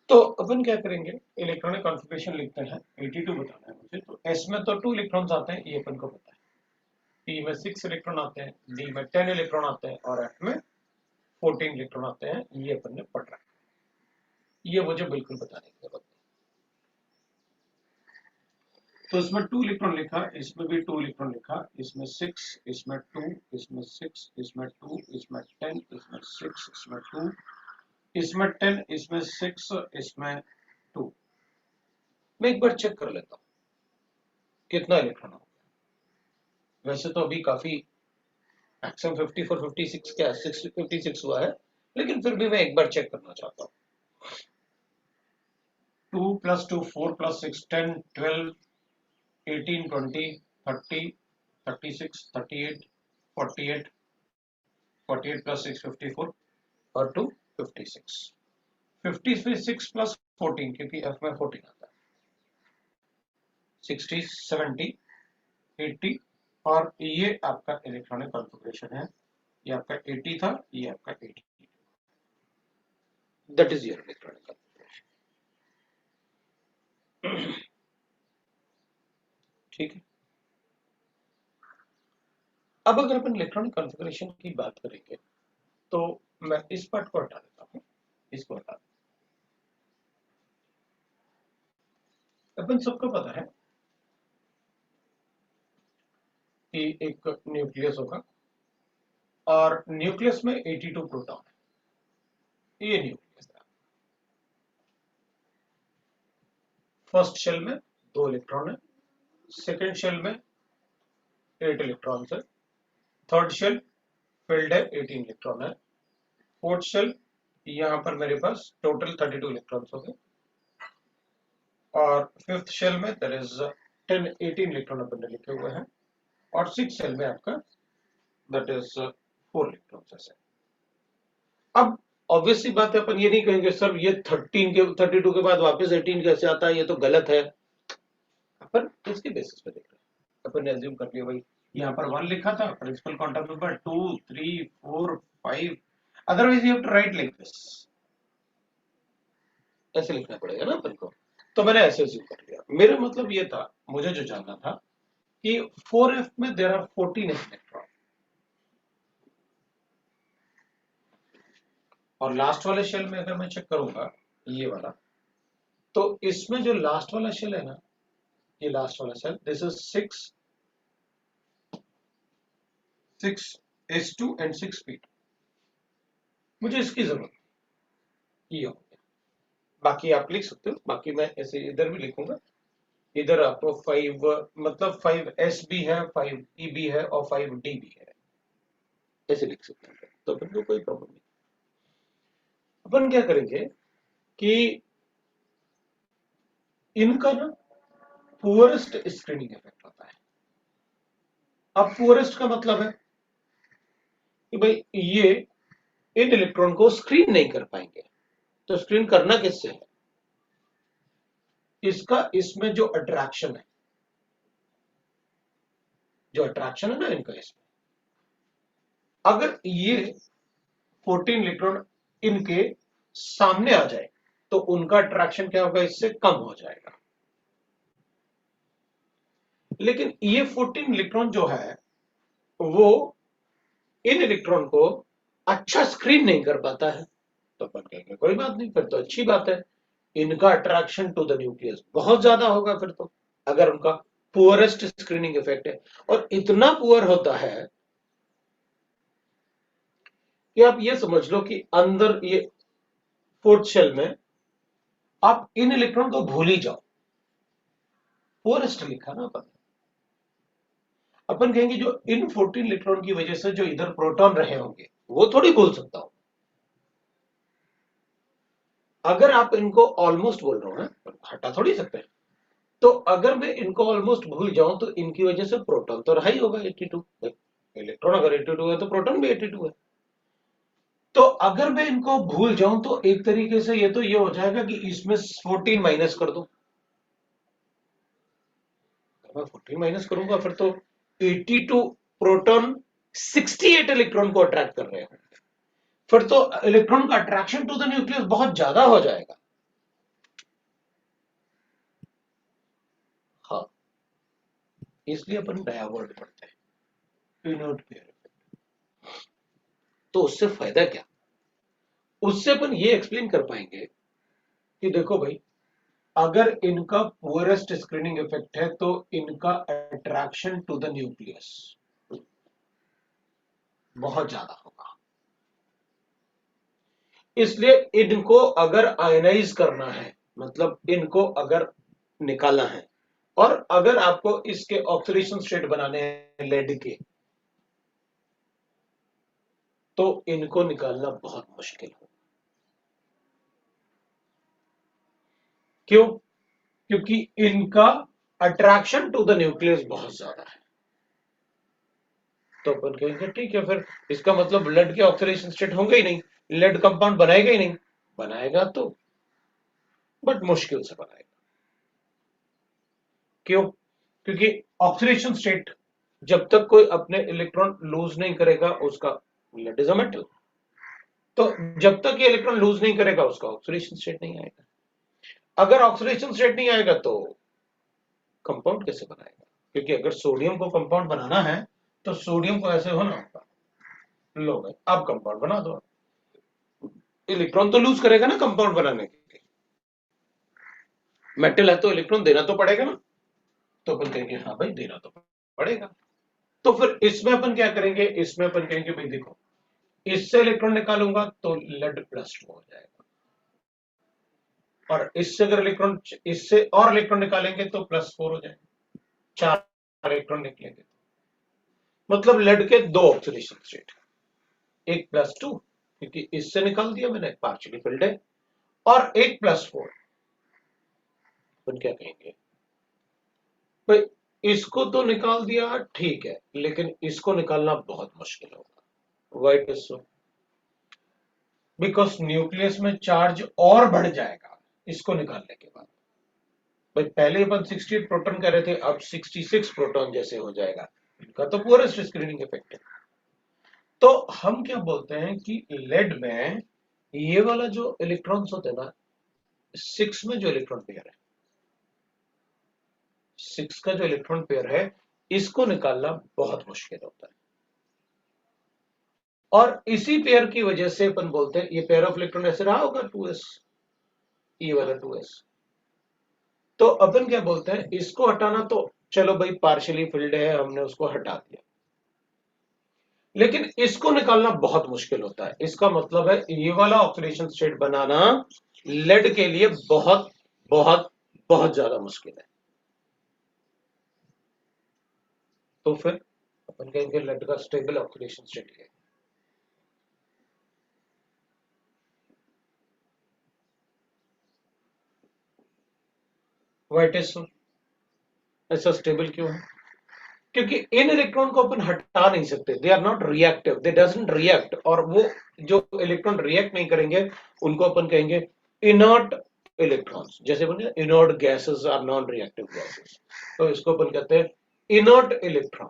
तो अपन क्या करेंगे, इलेक्ट्रॉनिक कॉन्फ़िगरेशन लिखते हैं, 82 बताना है मुझे। तो एस में तो 2 इलेक्ट्रॉन्स आते हैं, ये अपन को पता है। पी में 6 इलेक्ट्रॉन आते हैं, डी में 10 इलेक्ट्रॉन आते हैं और एफ में 14 इलेक्ट्रॉन आते हैं, ये अपन ने पढ़ रखा है, ये मुझे बिल्कुल बताने की जरूरत नहीं। तो इसमें 2 इलेक्ट्रॉन लिखा, इसमें भी 2 इलेक्ट्रॉन लिखा, इसमें 6, इसमें 2, इसमें 6, इसमें 2, इसमें 10, इसमें 6, इसमें 2, इसमें 10, इसमें 6, इसमें 2। मैं एक बार चेक कर लेता हूँ कितना इलेक्ट्रॉन हो गया। वैसे तो अभी काफी मैक्सिमम 54 56 क्या 56 हुआ है, लेकिन फिर भी मैं एक बार चेक करना चाहता हूँ। 2 + 2 4 + 6 10 12 18 20 30 36 38 48 48 + 6 54 और 2 56 56 + 14, क्योंकि एफ में 14 आता है, 60 70 80, और ये आपका इलेक्ट्रॉनिक कॉन्फ़िगरेशन है। ये आपका 80 था, ये आपका 80, that is your electronic configuration. ठीक है। अब अगर अपन इलेक्ट्रॉनिक कॉन्फ़िगरेशन की बात करेंगे तो मैं इस पार्ट को हटा देता हूँ, इसको हटा देता हूँ। अपन सबको पता है कि एक न्यूक्लियस होगा और न्यूक्लियस में 82 प्रोटॉन है, ये न्यूक्लियस है। फर्स्ट शेल में 2 इलेक्ट्रॉन है, सेकेंड शेल में 8 इलेक्ट्रॉन है, थर्ड शेल फिल्ड है 18 इलेक्ट्रॉन है, फोर्थ शेल यहाँ पर मेरे पास टोटल 32 इलेक्ट्रॉन हो गए, और फिफ्थ शेल में देयर इज 18 इलेक्ट्रॉन अपन ने लिखे हुए हैं, और सिक्स शेल में आपका दैट इज 4 इलेक्ट्रॉन ऐसे। अब ऑब्वियसली बात है, अपन ये नहीं कहेंगे सर ये 32 के बाद वापस 18 कैसे आता है, ये तो गलत है। अपन इसके बेसिस पे देख रहे हैं। अपन ने अज्यूम कर लिया भाई यहाँ पर 1 लिखा था, principal quantum number 2 3 4 5, otherwise you have to write like this, ऐसे लिखना पड़ेगा ना अपन को। तो मैंने ऐसे अज्यूम कर लिया, मेरा मतलब ये था, मुझे जो जानना था कि 4f में देयर आर 14 इलेक्ट्रॉन, और लास्ट वाले शेल में अगर मैं चेक करूंगा ये वाला, तो इसमें जो लास्ट वाला शेल है ना, ये लास्ट वाला shell, this is 6s2 and 6p2, मुझे इसकी जरूरत ये हो गया। बाकी आप लिख सकते हो, बाकी मैं ऐसे इधर भी लिखूंगा, इधर आपको 5 मतलब 5s भी है, 5e भी है और 5d भी है, ऐसे लिख सकते हैं, तो फिर तो कोई प्रॉब्लम नहीं। अपन क्या करेंगे कि इनका ना पुअरेस्ट स्क्रीनिंग इफेक्ट होता है। अब पुअरेस्ट का मतलब है कि भाई ये इन इलेक्ट्रॉन को स्क्रीन नहीं कर पाएंगे, तो स्क्रीन करना किससे है, इसका इसमें जो अट्रैक्शन है, जो अट्रैक्शन है ना इनका इसमें, अगर ये 14 इलेक्ट्रॉन इनके सामने आ जाए तो उनका अट्रैक्शन क्या होगा, इससे कम हो जाएगा। लेकिन ये 14 इलेक्ट्रॉन जो है वो इन इलेक्ट्रॉन को अच्छा स्क्रीन नहीं कर पाता है, तो अपन कहेंगे कोई बात नहीं, फिर तो अच्छी बात है, इनका अट्रैक्शन टू द न्यूक्लियस बहुत ज्यादा होगा फिर तो, अगर उनका पुअरेस्ट स्क्रीनिंग इफेक्ट है। और इतना पुअर होता है कि आप ये समझ लो कि अंदर ये फोर्थ शेल में आप इन इलेक्ट्रॉन को भूल ही जाओ, पुअरेस्ट लिखा ना अपन कहेंगे जो इन 14 इलेक्ट्रॉन की वजह से जो इधर प्रोटॉन रहे होंगे वो थोड़ी बोल सकता हूं। अगर आप इनको ऑलमोस्ट बोल रहे हो ना, हटा थोड़ी सकते हैं। तो अगर मैं इनको ऑलमोस्ट भूल जाऊं तो इनकी वजह से प्रोटॉन तो रहा ही होगा 82। इलेक्ट्रॉन अगर 82 है तो प्रोटॉन भी 82 है। तो अगर मैं इनको भूल जाऊं तो एक तरीके से ये हो जाएगा कि इसमें 14 माइनस कर दो। मैं 14 माइनस करूंगा फिर तो 82 प्रोटॉन 68 इलेक्ट्रॉन को अट्रैक्ट कर रहे हैं। फिर तो इलेक्ट्रॉन का अट्रैक्शन टू द न्यूक्लियस बहुत ज्यादा हो जाएगा। हाँ, इसलिए अपन नया वर्ड पढ़ते हैं, इनर्ट पेयर इफेक्ट। तो उससे फायदा क्या? उससे अपन ये एक्सप्लेन कर पाएंगे कि देखो भाई, अगर इनका पुअरेस्ट स्क्रीनिंग इफेक्ट है तो इनका अट्रैक्शन टू द न्यूक्लियस बहुत ज्यादा होगा। इसलिए इनको अगर आयनाइज करना है, मतलब इनको अगर निकालना है, और अगर आपको इसके ऑक्सीडेशन स्टेट बनाने हैं लेड के, तो इनको निकालना बहुत मुश्किल हो। क्यों? क्योंकि इनका अट्रैक्शन टू द न्यूक्लियस बहुत ज्यादा है। तो अपन कहेंगे ठीक है, फिर इसका मतलब लेड के ऑक्सीडेशन स्टेट होंगे ही नहीं, लेड कंपाउंड बनाएगा ही नहीं। बनाएगा तो बट मुश्किल से बनाएगा। क्यों? क्योंकि ऑक्सीडेशन स्टेट जब तक कोई अपने इलेक्ट्रॉन लूज नहीं करेगा उसका, लेड इज अ मेटल, तो जब तक ये इलेक्ट्रॉन लूज नहीं करेगा उसका ऑक्सीडेशन स्टेट नहीं आएगा। अगर ऑक्सीडेशन स्टेट नहीं आएगा तो कंपाउंड कैसे बनाएगा? क्योंकि अगर सोडियम को कंपाउंड बनाना है तो सोडियम को ऐसे होना होगा, लो भाई आप कंपाउंड बना दो। इलेक्ट्रॉन तो लूज करेगा ना कंपाउंड बनाने के लिए, मेटल है तो इलेक्ट्रॉन देना तो पड़ेगा ना। तो अपन कहेंगे हाँ भाई देना तो पड़ेगा। तो फिर इसमें अपन क्या करेंगे, इसमें अपन कहेंगे भाई देखो, इससे इलेक्ट्रॉन निकालूंगा तो लेड प्लस 2 हो जाएगा, और इससे अगर इलेक्ट्रॉन, इससे और इलेक्ट्रॉन निकालेंगे तो +4 हो जाएगा। 4 इलेक्ट्रॉन निकलेंगे, मतलब लेड के 2 ऑक्सीडेशन स्टेट, एक +2 क्योंकि इससे निकाल दिया मैंने पार्शियली फिल्ड है, और एक +4। अपन क्या कहेंगे भाई, इसको तो निकाल दिया ठीक है, लेकिन इसको निकालना बहुत मुश्किल होगा। White is so, because nucleus में चार्ज और बढ़ जाएगा इसको निकालने के बाद। भाई पहले अपन 68 प्रोटॉन कह रहे थे, अब 66 प्रोटॉन जैसे हो जाएगा। इनका तो पुअरेस्ट स्क्रीनिंग इफेक्ट है। तो हम क्या बोलते हैं कि लेड में ये वाला जो इलेक्ट्रॉन्स होते हैं ना, 6 में जो इलेक्ट्रॉन पेयर है, 6 का जो इलेक्ट्रॉन पेयर है, इसको निकालना बहुत मुश्किल होता है। और इसी पेयर की वजह से अपन बोलते हैं ये पेयर ऑफ इलेक्ट्रॉन ऐसे रहा होगा 2s, ये वाला 2s। तो अपन क्या बोलते हैं, इसको हटाना तो चलो भाई पार्शियली फिल्ड है, हमने उसको हटा दिया, लेकिन इसको निकालना बहुत मुश्किल होता है। इसका मतलब है ये वाला ऑक्सीडेशन स्टेट बनाना लेड के लिए बहुत बहुत बहुत ज्यादा मुश्किल है। तो फिर अपन कहेंगे लेड का स्टेबल ऑक्सीडेशन स्टेट है। व्हाइट इज सो, ऐसा स्टेबल क्यों है? क्योंकि इन इलेक्ट्रॉन को अपन हटा नहीं सकते, they are not reactive, they doesn't react, और वो जो इलेक्ट्रॉन रिएक्ट नहीं करेंगे उनको अपन कहेंगे इनर्ट इलेक्ट्रॉन्स। जैसे बोले inert gases are non reactive gases, तो इसको अपन कहते हैं इनर्ट इलेक्ट्रॉन।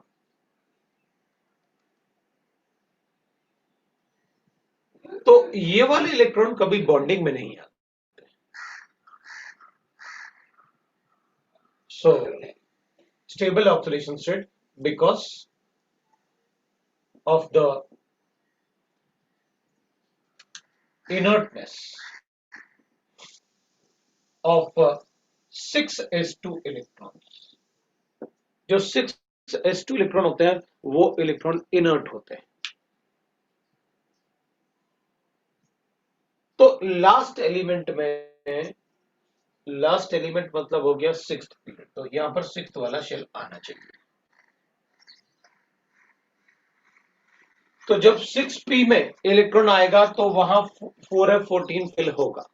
तो ये वाले इलेक्ट्रॉन कभी बॉन्डिंग में नहीं आते। सो stable oxidation state because of the inertness of 6s2 electrons. जो 6s2 इलेक्ट्रॉन होते हैं वो इलेक्ट्रॉन इनर्ट होते हैं। तो लास्ट एलिमेंट में लास्ट एलिमेंट मतलब हो गया सिक्स्थ पीरियड, तो यहां पर सिक्स्थ वाला शेल आना चाहिए। तो जब 6p में इलेक्ट्रॉन आएगा तो वहां 4f14 फिल होगा,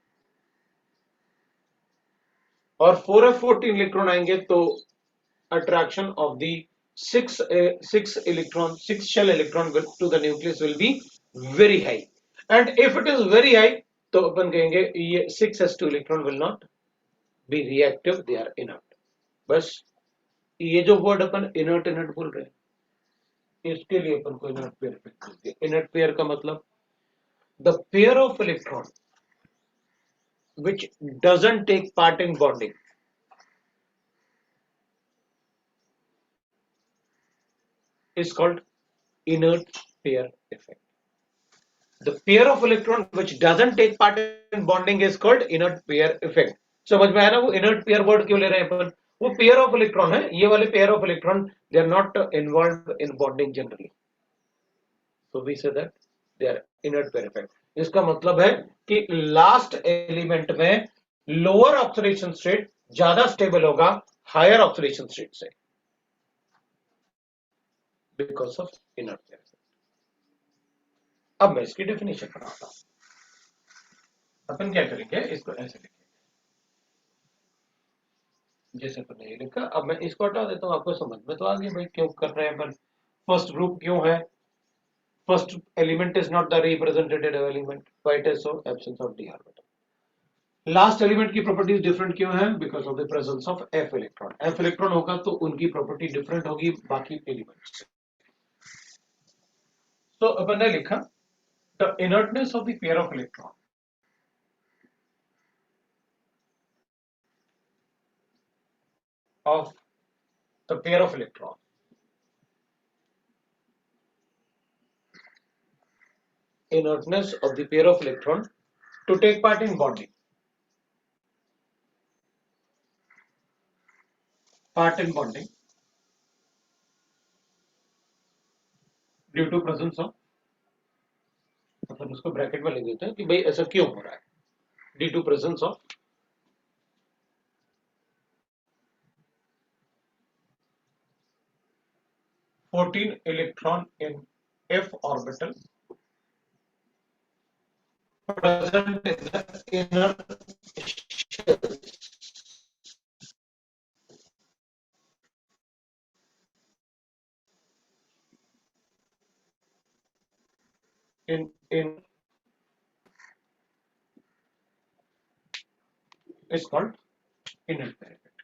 और 4f14 इलेक्ट्रॉन आएंगे तो attraction of the six shell electron to the nucleus will be very high, and if it is very high तो अपन कहेंगे ये 6s2 electron will not be reactive, they are inert। बस ये जो वर्ड अपन inert inert बोल रहे हैं इसके लिए अपन को inert pair इफेक्ट बोलते हैं। inert pair का मतलब the pair of electron which doesn't take part in bonding is called inert pair effect। The pair of electron which doesn't take part in bonding is called inert pair effect। समझ में आया ना वो inert pair word क्यों ले रहे हैं अपन? वो pair of electron है, ये वाले pair of electron they are not involved in bonding generally, so we say that they are inert pair effect। इसका मतलब है कि लास्ट एलिमेंट में लोअर ऑक्सीडेशन स्टेट ज्यादा स्टेबल होगा हायर ऑक्सीडेशन स्टेट से, बिकॉज ऑफ इनर्ट पेयर। अब मैं इसकी डेफिनेशन बनाता हूं। अपन क्या करेंगे, इसको ऐसे लिखेंगे जैसे अपन ने ये लिखा। अब मैं इसको हटा देता हूं, आपको समझ में तो आ गया भाई क्यों कर रहे हैं अपन। फर्स्ट ग्रुप क्यों है, first element is not the representative element, why it is so, absence of d orbital. Last element की प्रॉपर्टीज डिफरेंट क्यों है, because of the presence of F electron. F electron होगा तो उनकी प्रॉपर्टी डिफरेंट होगी बाकी एलिमेंट्स से। तो अपन ने लिखा the inertness of the pair of electron of the pair of electron inertness of the pair of electron to take part in bonding, due to presence of, मतलब उसको ब्रैकेट में लिख देते हैं कि भाई ऐसा क्यों हो रहा है, due to presence of fourteen electron in f orbital present in the inner shell in is called inert pair effect।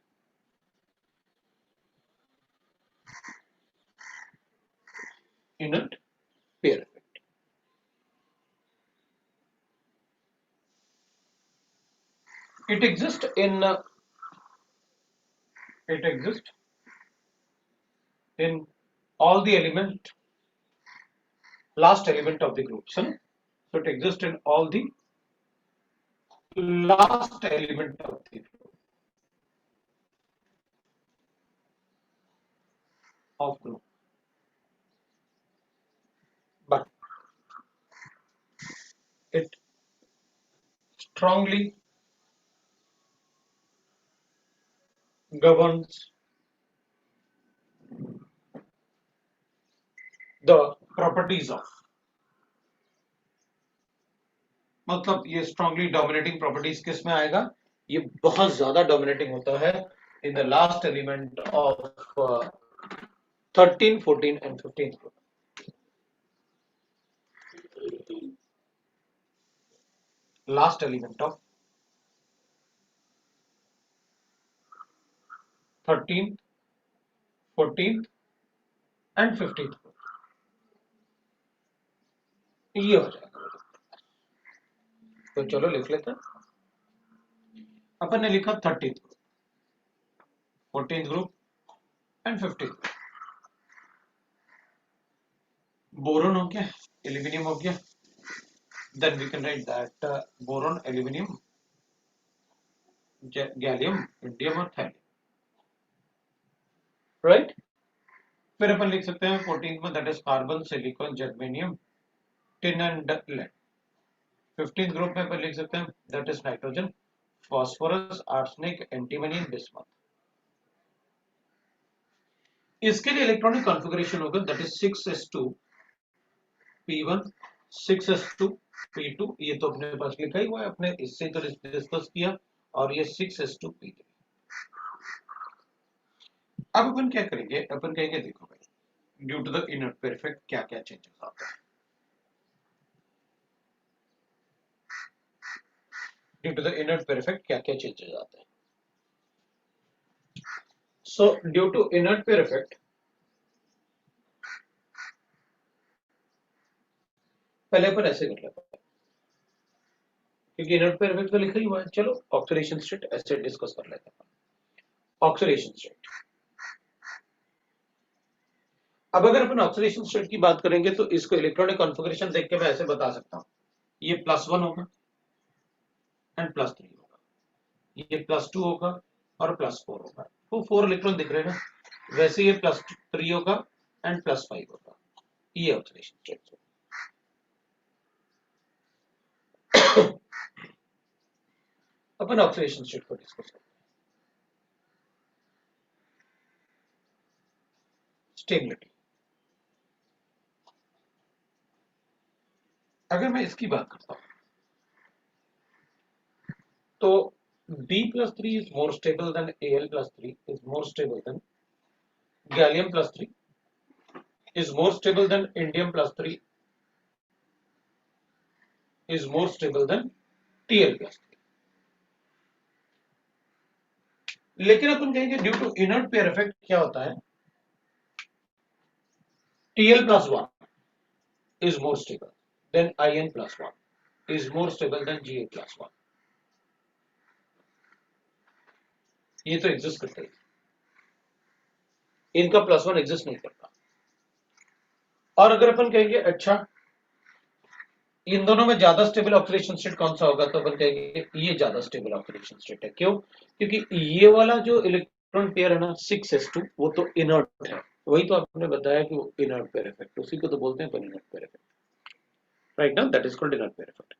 inert pair effect it exists in all the element, last element of the group, so it exists in all the last element of the group of group, but it strongly governs the properties of, मतलब ये strongly dominating properties किस में आएगा, ये बहुत ज्यादा dominating होता है in the last element of 13, 14 and 15 group. Last element of 13, 14 and 15 group, ये हो जाएगा। तो चलो लिख लेते हैं। अपन ने लिखा 13th group, 14th group and 15th group. Boron हो गया, एल्यूमिनियम हो गया, then we can write that boron, aluminium, gallium, indium और थैलियम, राइट। फिर अपन लिख सकते हैं 14th में that is carbon, silicon, germanium, tin and lead. 15th group में अपन लिख सकते हैं that is nitrogen, phosphorus, arsenic, antimony, bismuth. इसके लिए इलेक्ट्रॉनिक कॉन्फ़िगरेशन होगा that is 6s2 p1 6s2 p2। ये तो अपने पास लिखा ही हुआ है, अपने इससे तो डिस्कस किया। और ये 6s2 p3। अब अपन क्या करेंगे, अपन कहेंगे देखो भाई due to the inert pair effect क्या क्या चेंजेस आते हैं। Due to the inert pair effect क्या क्या चेंजेस आते हैं। So due to inert pair effect पहले अपन ऐसे कर लेते हैं क्योंकि इनर्ट पेयर इफेक्ट तो लिखा ही हुआ है। चलो ऑक्सीडेशन स्टेट ऐसे डिस्कस कर लेते हैं। ऑक्सीडेशन स्टेट, अब अगर अपन ऑक्सीडेशन स्टेट की बात करेंगे तो इसको इलेक्ट्रॉनिक कॉन्फ़िगरेशन देख के मैं ऐसे बता सकता हूं, ये +1 होगा एंड +3 होगा, ये +2 होगा और +4 होगा। वो 4 इलेक्ट्रॉन दिख रहे हैं ना, वैसे ये +3 होगा एंड +5 होगा। ये ऑक्सीडेशन स्टेट। अपन ऑक्सीडेशन स्टेट को डिस्कस करते हैं। स्टेबिलिटी, अगर मैं इसकी बात करता हूं तो B+3 is more stable than Al+3 is more stable than Gallium+3 is more stable than Indium+3 is more stable than Tl+3। लेकिन अपन कहेंगे due to inert pair effect क्या होता है, Tl+1 is more stable then In+1 is more stable than Ga+1। ये तो exist करता है, इनका +1 एग्जिस्ट नहीं करता। और अगर अपन कहेंगे अच्छा इन दोनों में ज्यादा स्टेबल ऑक्सीडेशन स्टेट कौन सा होगा, तो अपन कहेंगे ये ज्यादा स्टेबल ऑक्सीडेशन स्टेट है। क्यों? क्योंकि ये वाला जो इलेक्ट्रॉन पेयर है ना 6s2 वो तो इनर्ट है, वही तो आपने बताया कि वो इनर्ट पेयर इफेक्ट, उसी को तो बोलते हैं अपन inert pair effect. Right now that is called inert pair effect.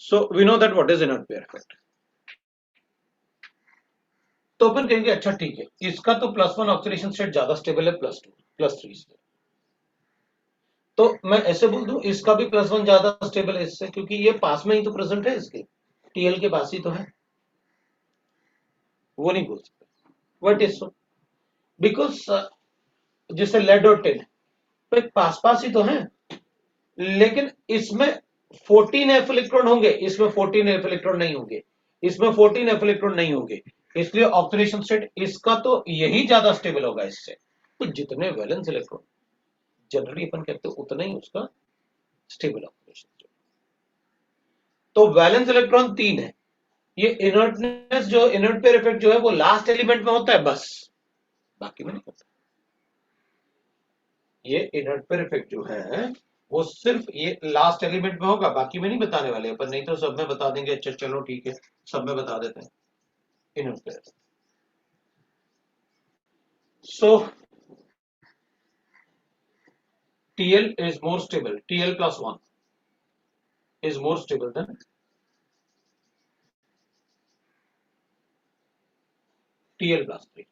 So we know that what is inert pair effect। तो अपन कहेंगे अच्छा ठीक है, इसका तो +1 ऑक्सीडेशन स्टेट ज्यादा स्टेबल है +2 +3 से, तो मैं ऐसे बोल दूं इसका भी +1 ज्यादा स्टेबल है इससे, क्योंकि ये पास में ही तो प्रेजेंट है, इसके टीएल के पास ही तो है। वो नहीं बोल सकते व्हाट इज सो, बिकॉज जैसे लेड और टिन तो एक पास पास ही तो है, लेकिन इसमें 14f इलेक्ट्रॉन होंगे, इसमें 14f इलेक्ट्रॉन नहीं होंगे, इसमें 14f इलेक्ट्रॉन नहीं होंगे, इसलिए ऑक्सीडेशन स्टेट इसका तो यही ज्यादा स्टेबल होगा इससे। तो जितने वैलेंस इलेक्ट्रॉन जनरली अपन कहते हैं उतना ही उसका स्टेबल ऑक्सीडेशन स्टेट। तो वैलेंस इलेक्ट्रॉन 3 है, ये इनर्टनेस जो इनर्ट पेयर इफेक्ट जो है वो लास्ट एलिमेंट में होता है बस, बाकी में नहीं होता। ये इनर्ट पेयर इफेक्ट जो है वो सिर्फ ये लास्ट एलिमेंट में होगा, बाकी में नहीं बताने वाले अपन, नहीं तो सब में बता देंगे। अच्छा चलो ठीक है, सब में बता देते हैं inert pair. So Tl is more stable, Tl+1 is more stable than Tl+3,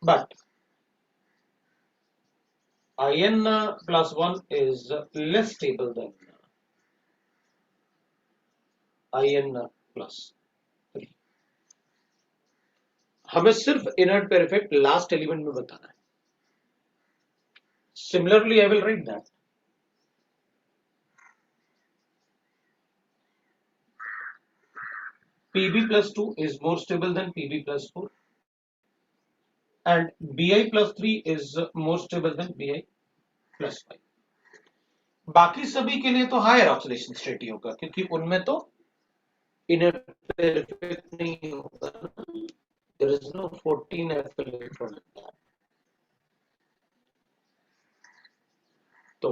but In+1 is less stable than In+3। हमें सिर्फ inert pair effect last element में बताना है। Similarly, I will write that Pb+2 is more stable than Pb+4 and Bi+3 is more stable than Bi+5। बाकी सभी के लिए तो हायर ऑक्सीडेशन स्टेट ही होगा, क्योंकि उनमें तो इनर्ट पेयर इफेक्ट नहीं होगा, there is no 14f electron। तो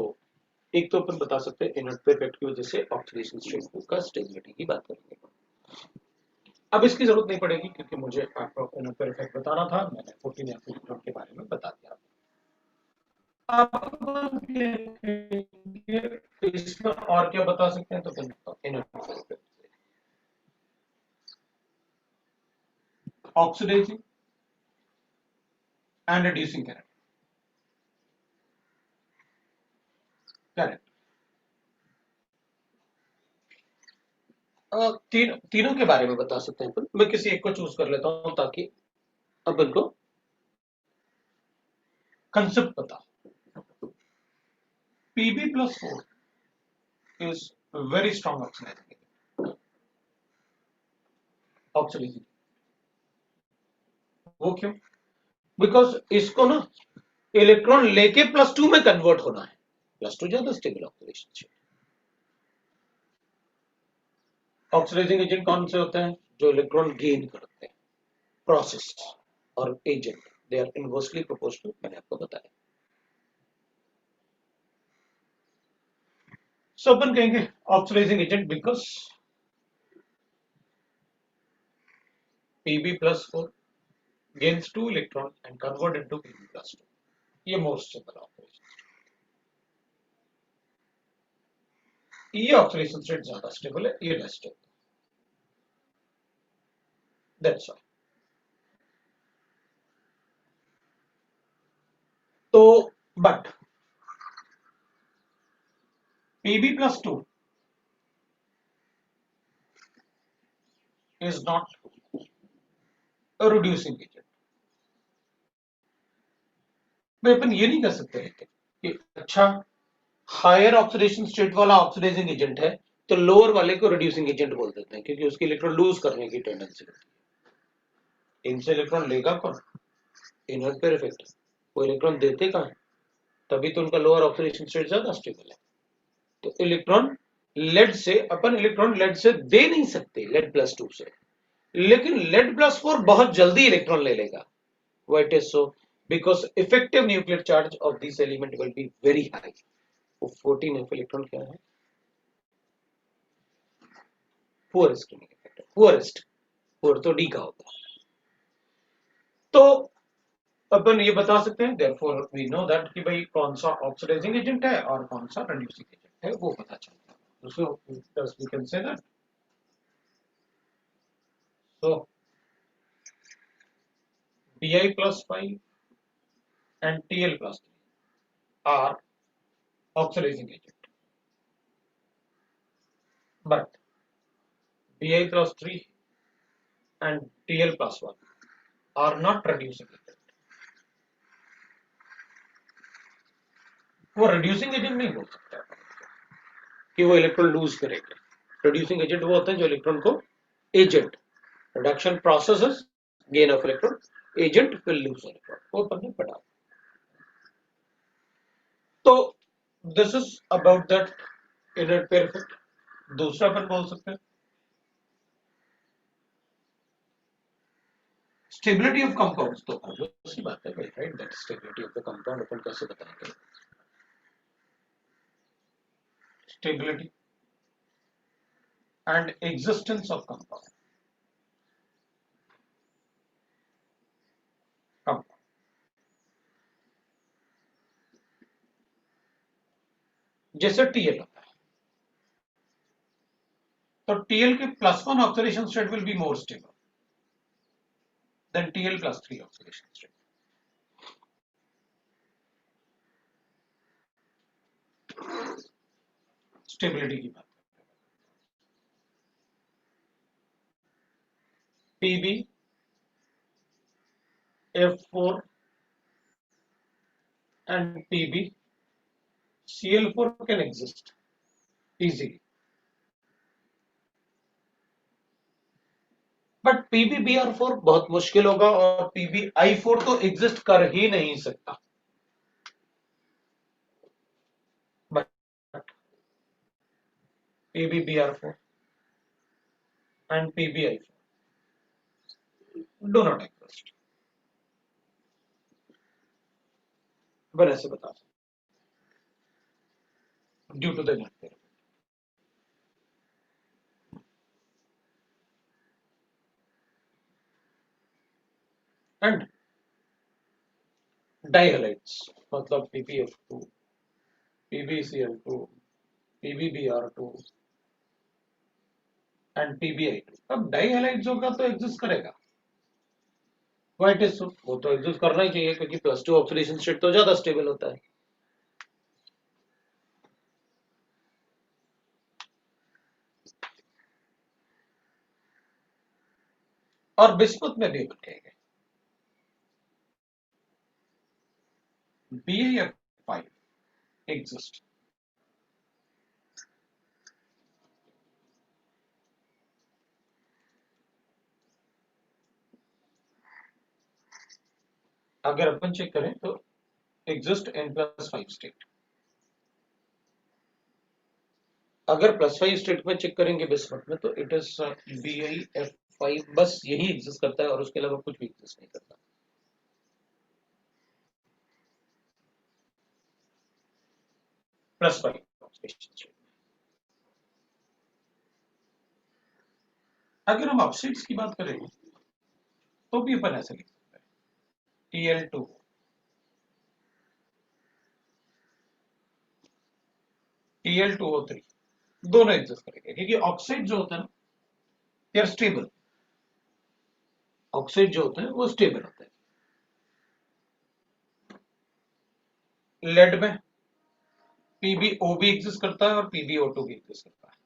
एक तो अपन बता सकते हैं इनर्ट पेयर इफेक्ट की वजह से ऑक्सीडेशन स्टेट का स्टेबिलिटी की बात करेंगे। अब इसकी जरूरत नहीं पड़ेगी क्योंकि मुझे आपको इनर्ट पेयर इफेक्ट बताना था, मैंने 14f इलेक्ट्रॉन के बारे में बता दिया। इसमें और क्या बता सकते हैं, तो inert oxidising and reducing current, correct. तीनों के बारे में बता सकते हैं, मैं किसी एक को चूज कर लेता हूं ताकि अपन को कंसेप्ट पता। Pb plus 4 is very strong oxidizing, वो क्यों? बिकॉज इसको ना इलेक्ट्रॉन लेके +2 में कन्वर्ट होना है, +2 ज्यादा स्टेबल ऑक्सीडेशन। ऑक्सीडाइजिंग एजेंट कौन से होते हैं? जो इलेक्ट्रॉन गेन करते हैं, प्रोसेस और agent, they are inversely proportional, मैंने आपको बताया। सो अपन कहेंगे oxidising agent because Pb plus 4 gains 2 electron and convert into Pb plus 2, ये मोस्ट सिंपल ऑपरेशन। ये ऑक्सीडेशन स्टेट ज्यादा स्टेबल है, ये लेस स्टेबल, दैट्स ऑल। तो but Pb plus 2 is not a reducing agent। भाई अपन ये नहीं कर सकते कि अच्छा हायर ऑक्सीडेशन स्टेट वाला ऑक्सीडाइजिंग एजेंट है तो लोअर वाले को रिड्यूसिंग एजेंट बोल देते हैं, क्योंकि उसकी इलेक्ट्रॉन लूज करने की टेंडेंसी होती है। इनसे इलेक्ट्रॉन लेगा कौन? Inert pair effect. वो इलेक्ट्रॉन देते कहां? तभी तो उनका लोअर ऑक्सीडेशन स्टेट ज्यादा स्टेबल है। तो इलेक्ट्रॉन लेड से, अपन इलेक्ट्रॉन लेड से दे नहीं सकते, लेड +2 से, लेकिन लेड +4 बहुत जल्दी इलेक्ट्रॉन ले लेगा। Why it is so? Because effective nuclear charge of this element will be very high। वो 14f इलेक्ट्रॉन क्या है? पुअरेस्ट नहीं इफेक्टिव, पुअरेस्ट, पुअर तो डी का होता है। तो अपन ये बता सकते हैं, therefore we know that कि भाई कौन सा ऑक्सीडाइजिंग एजेंट है और कौन सा रिड्यूसिंग एजेंट है, वो पता चलता है। So thus we can say that so Bi plus 5 and Tl plus 3 are oxidizing agent, but Bi plus 3 and Tl plus 1 are not reducing agent। वो रिड्यूसिंग एजेंट नहीं बोल सकता कि वो इलेक्ट्रॉन लूज करेगा। रिड्यूसिंग एजेंट वो होता है जो इलेक्ट्रॉन को, agent, reduction processes, gain of electron, agent will lose electron, वो अपन ने पढ़ा। तो this is about that inert pair effect. दूसरा अपन बोल सकते हैं स्टेबिलिटी ऑफ कंपाउंड्स। तो दूसरी बात है भाई, right, that stability of the compound अपन कैसे बताएंगे? Stability and existence of compound. जैसे टीएल होता है, तो टीएल के +1 oxidation state will be more stable than TL +3 oxidation state. Stability की बात, Pb F4 and Pb Cl4 can exist easily, but PbBr4 बहुत मुश्किल होगा और PbI4 तो एग्जिस्ट कर ही नहीं सकता। But PbBr4 and PbI4 do not exist। बन ऐसे बता due to the inert pair and dihalides, मतलब PbF2, PbCl2, PbBr2 and PbI2। अब डाई हैलाइड्स होगा तो एग्जिस्ट करेगा। व्हाइट इज वो तो एग्जिस्ट करना ही चाहिए क्योंकि +2 ऑक्सीडेशन स्टेट तो ज्यादा स्टेबल होता है। और बिस्मुथ में भी बनेंगे BAF5 एग्जिस्ट। अगर अपन चेक करें तो एग्जिस्ट इन +5 स्टेट। अगर +5 स्टेट में चेक करेंगे बिस्मुथ में तो इट इज BAF5 बस यही एग्जिस्ट करता है और उसके अलावा कुछ भी एग्जिस्ट नहीं करता। +5 ऑक्सीडेशन स्टेट। अगर हम ऑक्साइड्स की बात करें तो भी अपन ऐसे लिख सकते हैं TL2 TL2O3 दोनों एग्जिस्ट करेंगे क्योंकि ऑक्साइड जो होता है ना दे आर स्टेबल। ऑक्साइड जो होता है वो स्टेबल होता है। लेड में PbO भी एग्जिस्ट करता है और PbO2 भी एग्जिस्ट करता है।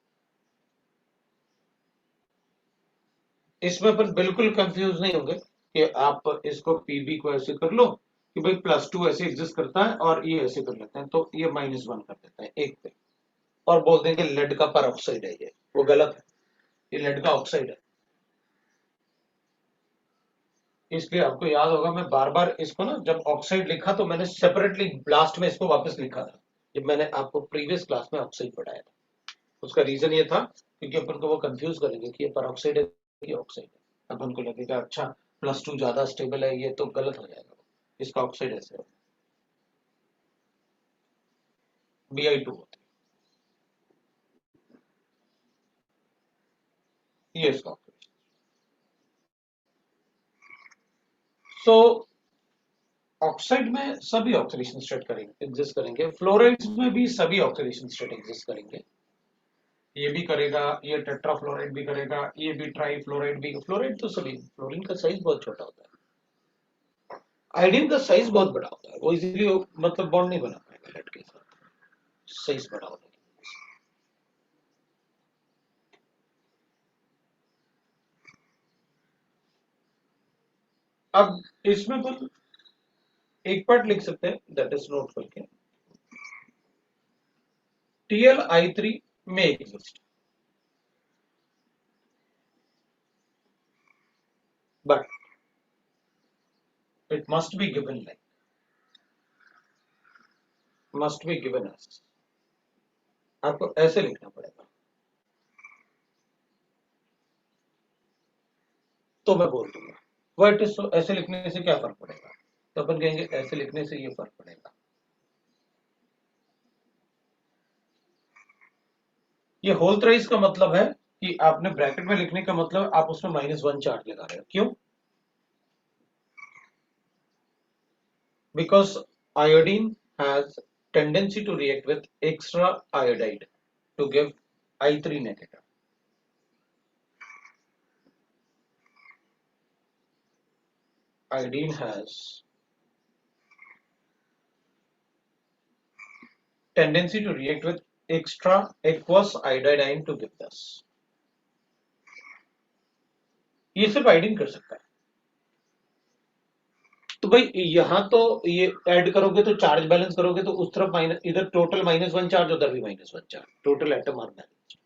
इसमें अपन बिल्कुल कंफ्यूज नहीं होंगे कि आप इसको Pb को ऐसे कर लो कि भाई +2 ऐसे एग्जिस्ट करता है और ये ऐसे कर लेते हैं तो ये -1 कर देता है एक पे और बोल देंगे लेड का पर ऑक्साइड है। ये वो गलत है, ये लेड का ऑक्साइड है। इसलिए आपको याद होगा मैं बार बार इसको ना जब ऑक्साइड लिखा तो मैंने सेपरेटली लास्ट में इसको वापस लिखा था जब मैंने आपको प्रीवियस क्लास में ऑक्साइड पढ़ाया था। उसका रीजन ये था क्योंकि अपन को वो कंफ्यूज करेंगे कि ये परऑक्साइड है कि ऑक्साइड है। अपन को लगेगा अच्छा +2 ज्यादा स्टेबल है ये तो गलत हो जाएगा, इसका ऑक्साइड ऐसे हो BI2 होता है ये इसका ऑक्साइड। सो ऑक्साइड में सभी ऑक्सीडेशन स्टेट करेंगे एग्जिस्ट करेंगे। फ्लोराइड्स में भी सभी ऑक्सीडेशन स्टेट एग्जिस्ट करेंगे। ये भी करेगा, ये टेट्राफ्लोराइड भी करेगा, ये भी ट्राईफ्लोराइड भी। फ्लोराइड तो सभी, फ्लोरीन का साइज बहुत छोटा होता है, आयोडीन का साइज बहुत बड़ा होता है, वो इजीली मतलब बॉन्ड नहीं बना पाएगा लेड के साथ, साइज बड़ा होने की। अब इसमें अपन एक पार्ट लिख सकते हैं दैट इज नोट करके TlI3 में exist but it must be given like must be given as आपको ऐसे लिखना पड़ेगा। तो मैं बोल दूंगा व्हाट इज, सो ऐसे लिखने से क्या फर्क पड़ेगा, तो अपन कहेंगे ऐसे लिखने से ये फर्क पड़ेगा। ये होल थ्राइस का मतलब है कि आपने ब्रैकेट में लिखने का मतलब आप उसमें -1 चार्ज लगा रहे हो। क्यों? Because iodine has tendency to react with extra iodide to give I3 negative. Iodine has tendency to react with extra aqueous iodine to give this. ये सिर्फ आयोडीन कर सकता है। तो भाई यहां तो ये ऐड करोगे तो चार्ज बैलेंस करोगे तो उस तरफ माइनस, इधर टोटल -1 चार्ज, उधर भी -1 charge, total atom are balance.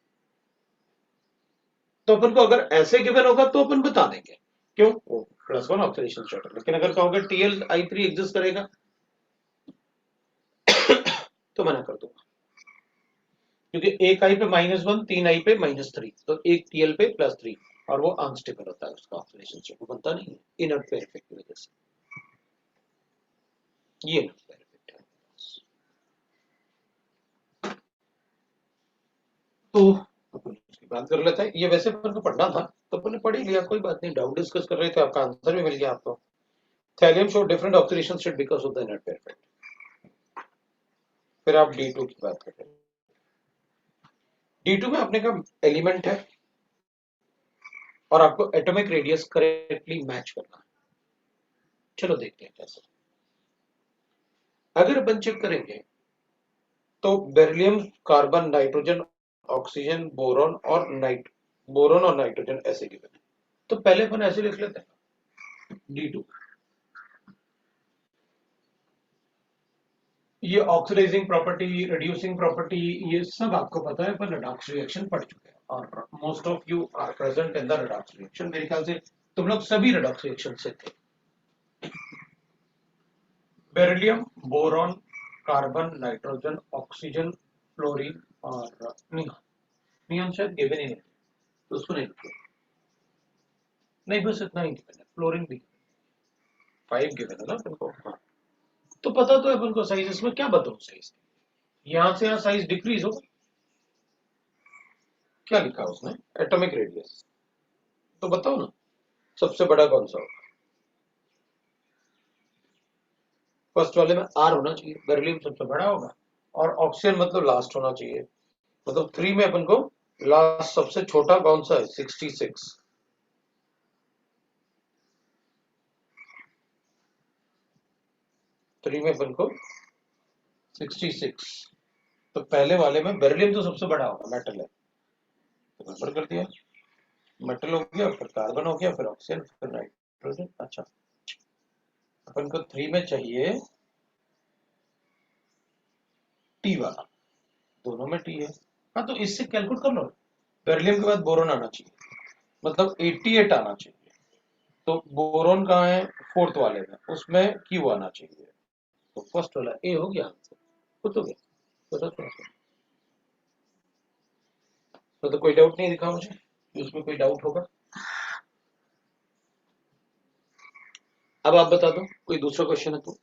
तो अपन को अगर ऐसे गिवन होगा तो अपन बता देंगे क्यों, वो +1 ऑक्सीडेशन स्टेट है। लेकिन अगर कहोगे TlI3 एग्जिस्ट करेगा तो मना कर दूंगा क्योंकि एक आई पे -1, 3 आई पे -3, तो एक Tl पे +3 और वो अनस्टेबल होता है, उसका ऑक्सीडेशन स्टेट बनता नहीं है इनर्ट पेयर इफेक्ट की वजह से। ये इनर्ट पेयर इफेक्ट है। तो अपन उसकी बात कर लेते हैं। ये वैसे अपन को पढ़ना था तो अपन ने पढ़ ही लिया, कोई बात नहीं, डाउट डिस्कस कर रहे थे, आपका आंसर भी मिल गया आपको। Thallium show different oxidation state because of the inert pair effect. फिर आप D2 की बात कर रहे हैं। D2 में आपने कहा एलिमेंट है और आपको एटॉमिक रेडियस करेक्टली मैच करना है। चलो देखते हैं कैसे। अगर अपन चेक करेंगे तो beryllium, carbon, nitrogen, oxygen, boron और नाइट्रोजन ऐसे गिवन है। तो पहले अपन ऐसे लिख लेते हैं D2। ये ऑक्सीडाइजिंग प्रॉपर्टी, रिड्यूसिंग प्रॉपर्टी, ये सब आपको पता है, पर रिडॉक्स रिएक्शन पढ़ चुके हैं और most of you are present in the redox reaction. मेरे ख्याल से तुम लोग सभी रिडॉक्स रिएक्शन से थे। Beryllium, boron, carbon, nitrogen, oxygen, fluorine और नियॉन। नियॉन शायद गिवन ही नहीं, तो उसको नहीं लिखो। नहीं, बस इतना ही गिवन है। फ्लोरीन भी 5 गिवन है ना अपन को। हाँ, तो पता तो है अपन को साइज। इसमें क्या बताऊं साइज? यहां से यहां साइज डिक्रीज होगा। क्या लिखा है उसने? Atomic radius. तो बताओ ना, सबसे बड़ा कौन सा होगा? फर्स्ट वाले में आर होना चाहिए, बेरिलियम सबसे बड़ा होगा और ऑक्सीजन मतलब लास्ट होना चाहिए। मतलब 3 में अपन को लास्ट सबसे छोटा कौन सा है? 66। 3 में अपन को 66। तो पहले वाले में बेरिलियम तो सबसे बड़ा होगा, मेटल है, तो गड़बड़ कर दिया। मेटल हो गया, फिर कार्बन हो गया, फिर ऑक्सीजन, फिर नाइट्रोजन। अच्छा, अपन को 3 में चाहिए टी वाला। दोनों में टी है। हाँ, तो इससे कैलकुलेट कर लो। बेरिलियम के बाद बोरोन आना चाहिए, मतलब 88 आना चाहिए। तो बोरोन कहाँ है? फोर्थ वाले में, उसमें क्यू आना चाहिए। तो फर्स्ट वाला ए हो गया आंसर। वो तो गया, पता तो। तो कोई डाउट नहीं दिखा मुझे कि उसमें कोई डाउट होगा। अब आप बता दो कोई दूसरा क्वेश्चन है तो।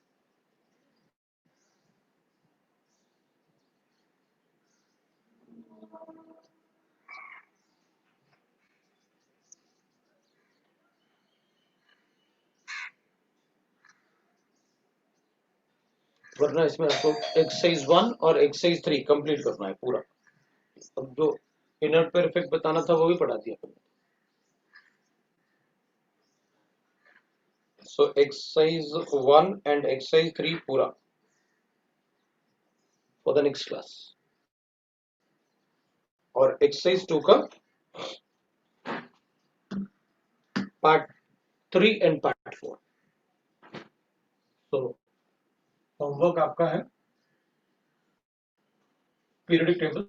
वरना इसमें आपको एक्सरसाइज 1 और एक्सरसाइज 3 कंप्लीट करना है पूरा। अब जो इनर पेयर इफेक्ट बताना था वो भी पढ़ा दिया आपने। सो एक्सरसाइज 1 एंड एक्सरसाइज 3 पूरा फॉर द नेक्स्ट क्लास। और एक्सरसाइज 2 का पार्ट 3 एंड पार्ट 4। तो होमवर्क आपका है पीरियडिक टेबल,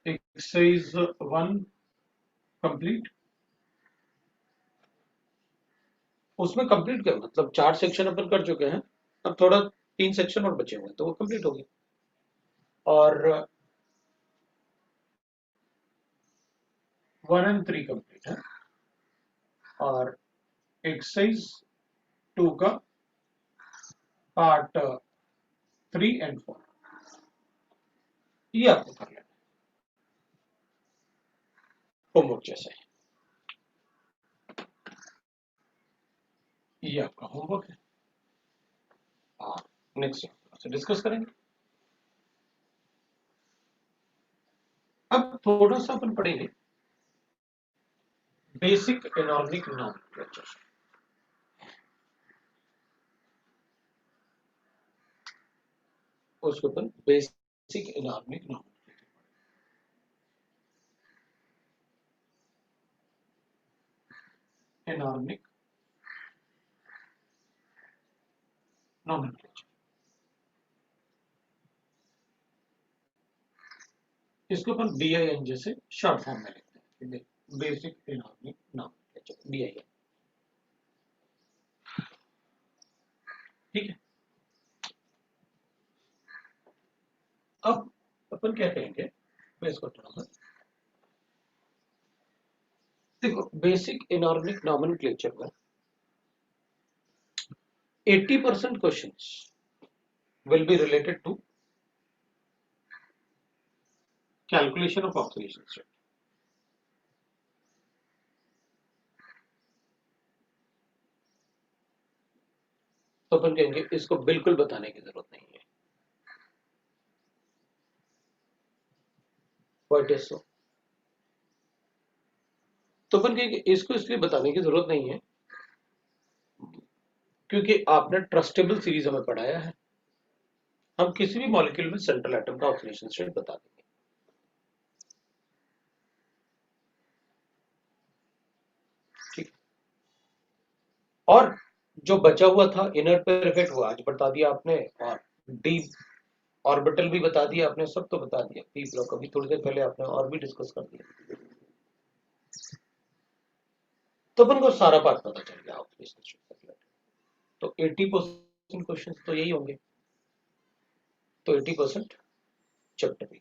एक्सरसाइज 1 कंप्लीट। उसमें कंप्लीट क्या मतलब 4 सेक्शन अपन कर चुके हैं, अब थोड़ा 3 सेक्शन और बचे हुए हैं तो वो कंप्लीट हो गए। और 1 एंड 3 कंप्लीट है। और एक्सरसाइज 2 का पार्ट 3 एंड 4 ये आपको कर लेना होमवर्क जैसे। ये आपका होमवर्क है और नेक्स्ट से डिस्कस करेंगे। अब थोड़ा सा अपन पढ़ेंगे बेसिक इनऑर्गेनिक नॉमेनक्लेचर। उसके ऊपर बेसिक इनऑर्गेनिक इनऑर्गेनिक नॉमेनक्लेचर। इसको अपन BIN जैसे शॉर्ट फॉर्म में लिखते हैं, बेसिक इनऑर्गेनिक नॉमेनक्लेचर, BIN। ठीक है। अब अपन क्या कहेंगे, मैं इसको थोड़ा सा देखो। बेसिक इनऑर्गेनिक नॉमेनक्लेचर में 80% questions will be related to calculation of oscillation state। तो अपन कहेंगे इसको बिल्कुल बताने की जरूरत नहीं है। What is so. तो अपन के इसको इसलिए बताने की जरूरत नहीं है क्योंकि आपने ट्रस्टेबल सीरीज हमें पढ़ाया है। हम किसी भी मॉलिक्यूल में सेंट्रल एटम का ऑक्सीडेशन स्टेट बता देंगे। ठीक। और जो बचा हुआ था इनर्ट पेयर इफेक्ट वो आज बता दिया आपने, और डी ऑर्बिटल भी बता दिया आपने, सब तो बता दिया। पी ब्लॉक अभी थोड़ी देर पहले आपने और भी डिस्कस कर दिया, तो अपन को सारा पार्ट पता चल गया ऑक्सीडेशन स्टेट का। तो 80% क्वेश्चन तो यही होंगे, तो 80% चैप्टर भी।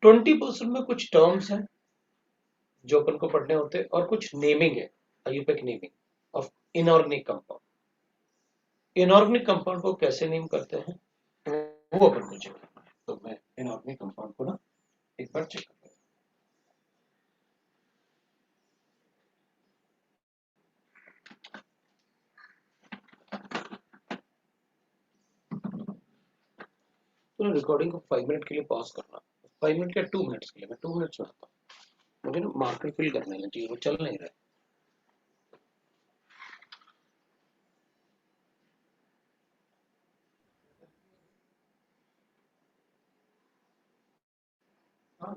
20% में कुछ टर्म्स हैं जो अपन को पढ़ने होते हैं, और कुछ नेमिंग है, Ayurvedic naming of inorganic compound. Inorganic compound को कैसे नेम करते हैं वो अपन को चेक करना है। तो मैं इनऑर्गेनिक कंपाउंड को ना एक बार चेक करता हूँ। तो रिकॉर्डिंग को 5 मिनट के लिए पॉज करना, 5 मिनट या 2 मिनट्स के लिए, मैं 2 मिनट्स में आता हूँ। मुझे ना मार्कर फिल करने चाहिए, वो चल नहीं रहा है। हाँ।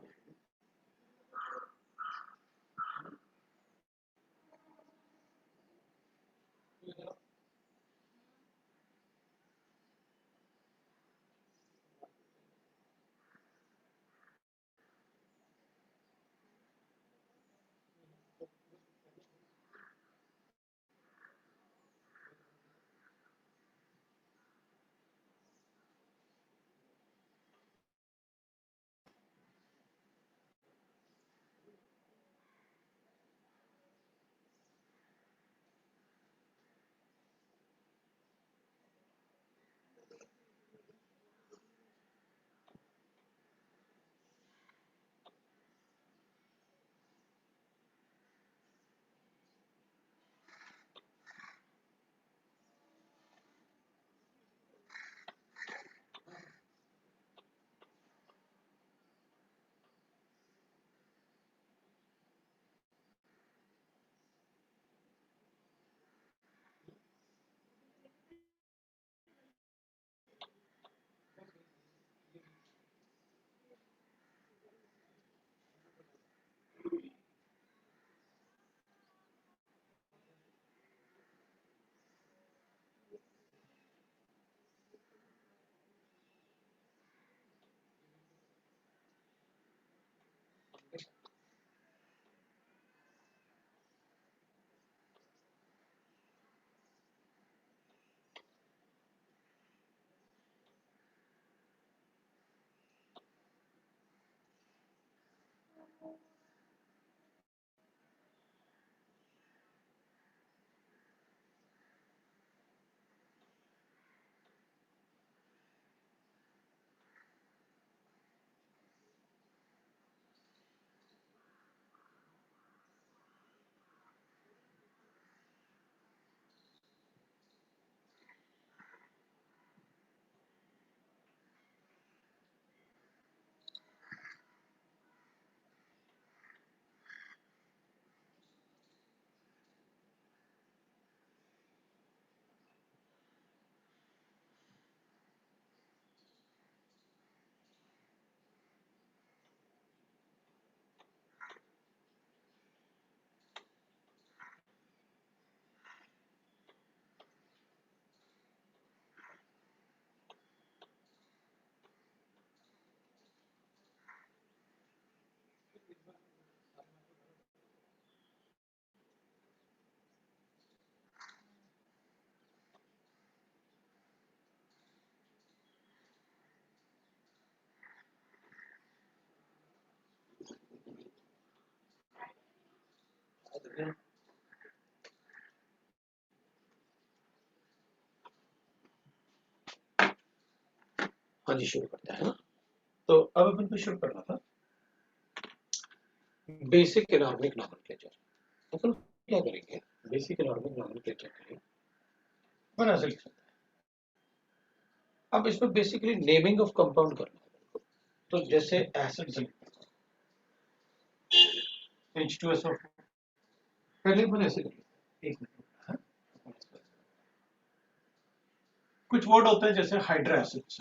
हाँ जी, शुरू करते हैं ना। तो अब अपन को शुरू करना था बेसिक इनऑर्गेनिक नॉमेनक्लेचर। अपन क्या करेंगे, बेसिक इनऑर्गेनिक नॉमेनक्लेचर के लिए अपन ऐसे लिख सकते हैं। अब इसमें बेसिकली नेमिंग ऑफ कंपाउंड करना है। तो जैसे एसिड H2SO4 पहले पर ऐसे एक मिनट, हाँ? कुछ वर्ड होते हैं जैसे हाइड्रा एसिड्स।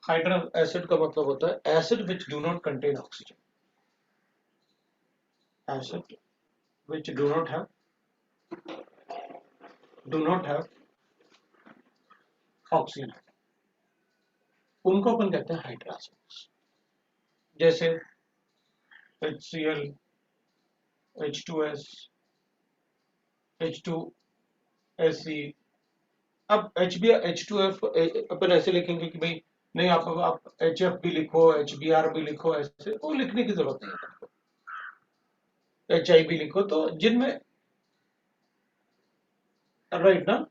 हाइड्रा एसिड का मतलब होता है acid which do not contain oxygen, acid which do not have oxygen, उनको अपन कहते हैं हाइड्रा एसिड्स। जैसे HCl, H2S, H2SE। अब H2F अपन ऐसे लिखेंगे कि भाई नहीं, आप HF भी लिखो, HBr भी लिखो, ऐसे वो लिखने की जरूरत नहीं है आपको। HI भी लिखो, तो जिनमें राइट ना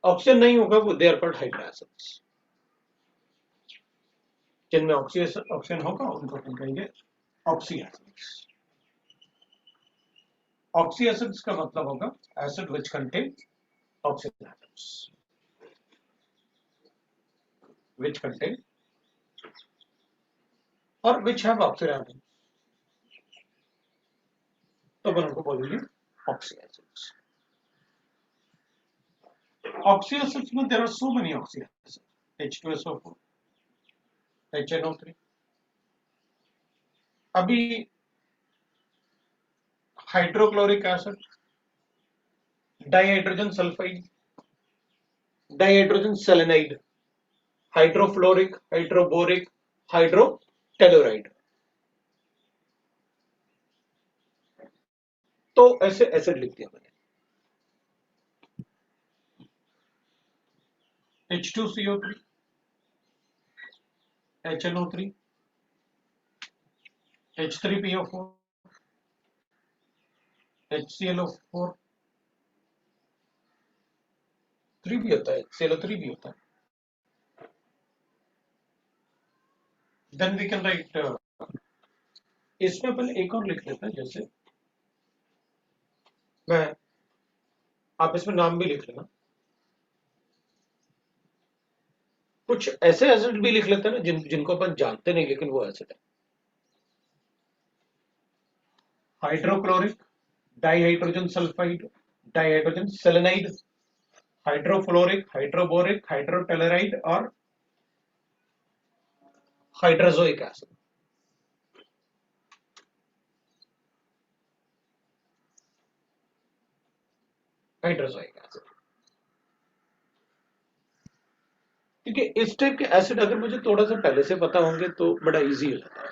ऑक्सीजन नहीं होगा वो they are called hydra acids. जिनमें ऑक्सीजन होगा उनको अपन कहेंगे ऑक्सी एसिड्स। ऑक्सी एसिड्स का मतलब होगा acid which contain oxygen atoms, which contain or which have oxygen atoms, तो अपन उनको बोलेंगे ऑक्सी एसिड्स। ऑक्सी एसिड्स में there are so many oxy acids, H2SO4, HNO3। अभी hydrochloric acid, dihydrogen sulfide, dihydrogen selenide, hydrofluoric, hydrobromic, hydrotelluride, तो ऐसे acid लिख दिया मैंने। H2CO3, HNO3, H3PO4, HClO4, 3 भी होता है, ClO3 भी होता है। Then we can write इसमें अपन एक और लिख लेते हैं, जैसे मैं आप इसमें नाम भी लिख लेना। कुछ ऐसे एसिड भी लिख लेते हैं ना जिनको अपन जानते नहीं लेकिन वो एसिड है। Hydrochloric, dihydrogen sulfide, dihydrogen selenide, hydrofluoric, hydrobromic, hydrotelluride और हाइड्रोजोइक एसिड। हाइड्रोजोइक एसिड, क्योंकि इस टाइप के एसिड अगर मुझे थोड़ा सा पहले से पता होंगे तो बड़ा इजी हो जाता है।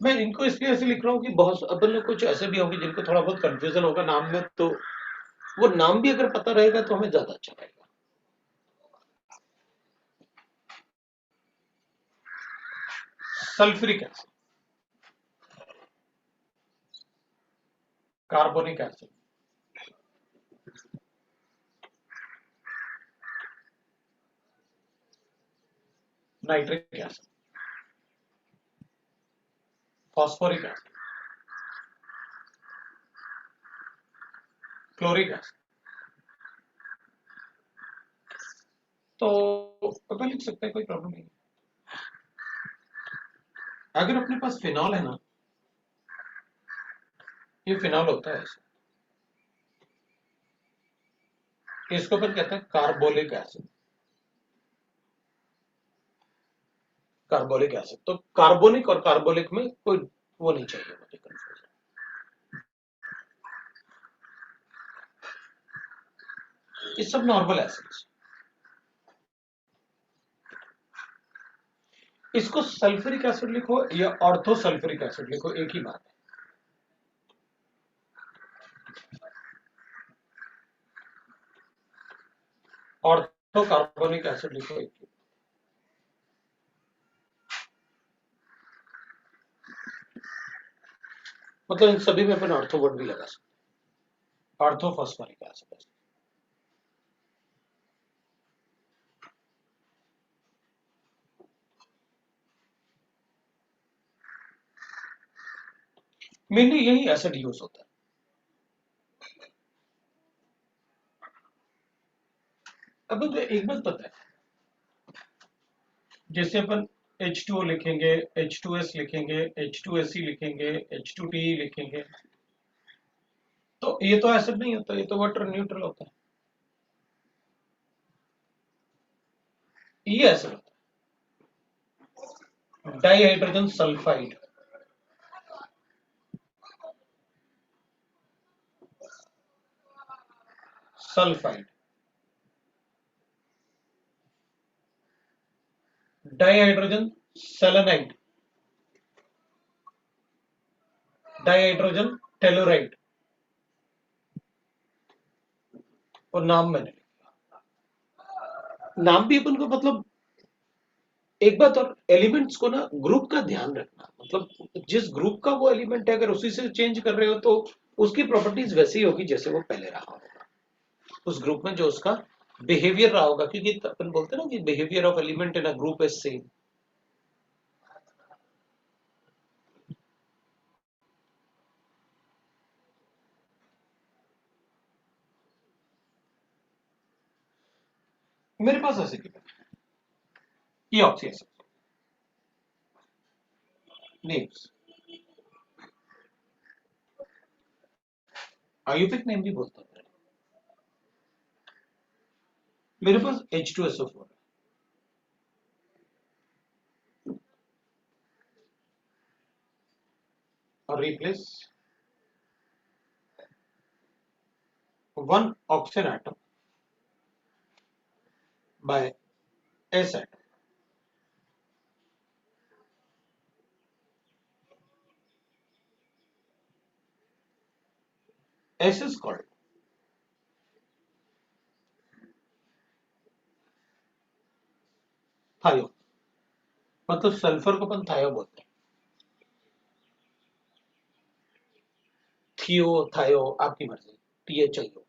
मैं इनको इसलिए ऐसे लिख रहा हूँ कि बहुत अपन लोग कुछ ऐसे भी होंगे जिनको थोड़ा बहुत कंफ्यूजन होगा नाम में, तो वो नाम भी अगर पता रहेगा तो हमें ज्यादा अच्छा रहेगा। Sulphuric acid, carbonic acid, nitric acid, phosphoric acid, chloric acid. तो अपन लिख सकते हैं, कोई प्रॉब्लम नहीं। अगर अपने पास फिनॉल है ना, ये फिनॉल होता है ऐसे, इसको अपन कहते हैं कार्बोलिक एसिड। कार्बोलिक एसिड, तो कार्बोनिक और कार्बोलिक में कोई वो नहीं चाहिए मुझे कंफ्यूजन। ये सब नॉर्मल एसिड्स। इसको सल्फ्यूरिक एसिड लिखो या ऑर्थो सल्फ्यूरिक एसिड लिखो, एक ही बात है। ऑर्थो कार्बोनिक एसिड लिखो, एक ही। मतलब इन सभी में अपन ऑर्थो वर्ड भी लगा सकते। ऑर्थो फॉस्फोरिक एसिड, मेनली यही एसिड यूज होता है। अब तो एक बात पता है, जैसे अपन H2O लिखेंगे, H2S लिखेंगे, H2SE लिखेंगे, H2TE लिखेंगे, तो ये तो एसिड नहीं होता, ये तो वाटर न्यूट्रल होता है, ये एसिड होता है। Dihydrogen sulfide, sulfide, dihydrogen selenide, dihydrogen telluride, और नाम मैंने लिखा, नाम भी अपन को मतलब एक बात और, एलिमेंट्स को ना ग्रुप का ध्यान रखना, मतलब जिस ग्रुप का वो एलिमेंट है अगर उसी से चेंज कर रहे हो तो उसकी प्रॉपर्टीज वैसी ही होगी जैसे वो पहले रहा होगा उस ग्रुप में, जो उसका बिहेवियर रहा होगा, क्योंकि अपन बोलते हैं ना कि behaviour of element in a group is same. मेरे पास ऐसे की ये oxy acid names, Ayurvedic name भी बोलते हैं। मेरे पास H2SO4 है, और replace one oxygen atom by S atom. S is called थायो, मतलब सल्फर को अपन थायो बोलते हैं, थियो थायो आपकी मर्जी, THIO,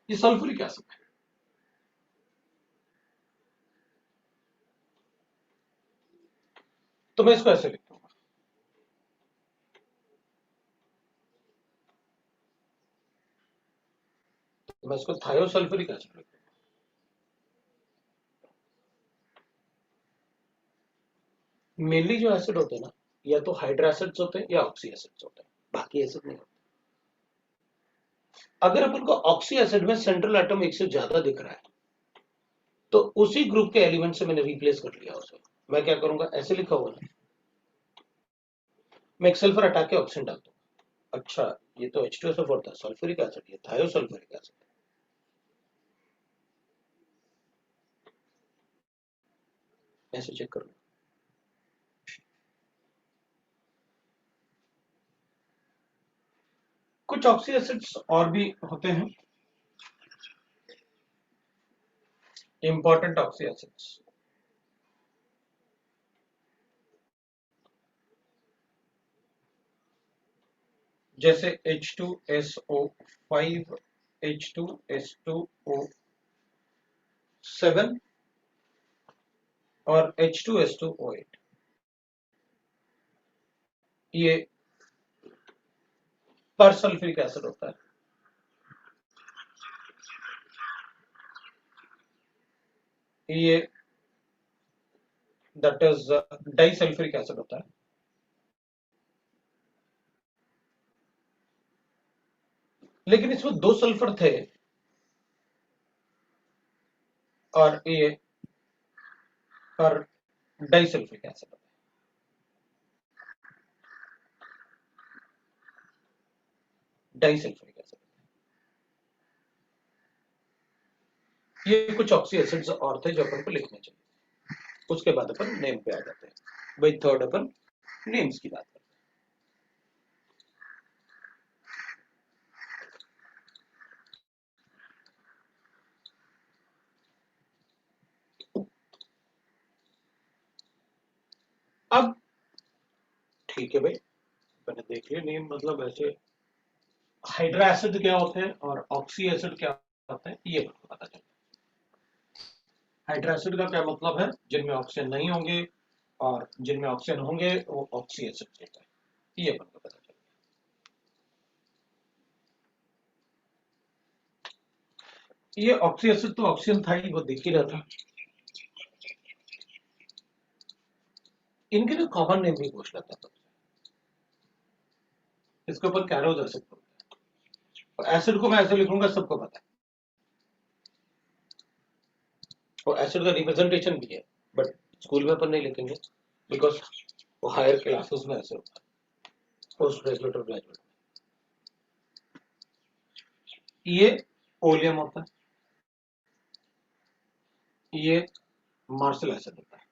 ये सल्फ्यूरिक एसिड है। तो मैं इसको ऐसे लिखूंगा, तो मैं इसको थायो सल्फ्यूरिक एसिड लिखूंगा। मेनली जो एसिड होते हैं ना, या तो हाइड्रा एसिड्स होते हैं या ऑक्सी एसिड्स होते हैं, बाकी एसिड नहीं होते। अगर अपन को ऑक्सी एसिड में सेंट्रल एटम एक से ज्यादा दिख रहा है तो उसी ग्रुप के एलिमेंट से मैंने रिप्लेस कर लिया उसे। मैं क्या करूंगा, ऐसे लिखा हुआ ना, मैं एक सल्फर हटा के ऑक्सीजन डाल दूंगा, अच्छा ये तो H2SO4 था, सल्फ्यूरिक एसिड, ये थायो सल्फ्यूरिक एसिड, ऐसे चेक करो। कुछ ऑक्सी एसिड्स और भी होते हैं, इंपॉर्टेंट ऑक्सी एसिड्स, जैसे H2SO5, H2S2O7 और H2S2O8, ये पर सल्फ्यूरिक एसिड होता है। ये that is disulphuric acid होता है। लेकिन इसमें दो सल्फर थे, और ये पर डाई सल्फ्यूरिक एसिड होता है, डाई सल्फ्यूरिक एसिड। ये कुछ ऑक्सी एसिड्स और थे जो अपन को लिखने चाहिए, उसके बाद अपन नेम पे आ जाते हैं। भाई थर्ड अपन नेम्स की बात करते हैं। अब ठीक है भाई, मैंने देख लिया नेम, मतलब ऐसे हाइड्रा एसिड क्या होते हैं और ऑक्सी एसिड क्या होते हैं ये पता चलता है। हाइड्रा एसिड का क्या मतलब है, जिनमें ऑक्सीजन नहीं होंगे, और जिनमें ऑक्सीजन होंगे वो ऑक्सी एसिड होता है, ये अपन को पता चलता ये ऑक्सी एसिड तो ऑक्सीजन था ही, वो दिख ही रहा था। इनके ना कॉमन नेम भी पूछ लेता था। इसके ऊपर कैरोज एसिड बोलते हैं, और एसिड को मैं ऐसे लिखूंगा, सबको पता है। और एसिड का रिप्रेजेंटेशन भी है, बट स्कूल में अपन नहीं लिखेंगे, बिकॉज वो हायर क्लासेस में ऐसे होता है, पोस्ट ग्रेजुएट और ग्रेजुएट। ये ओलियम होता है, ये मार्शल एसिड होता है।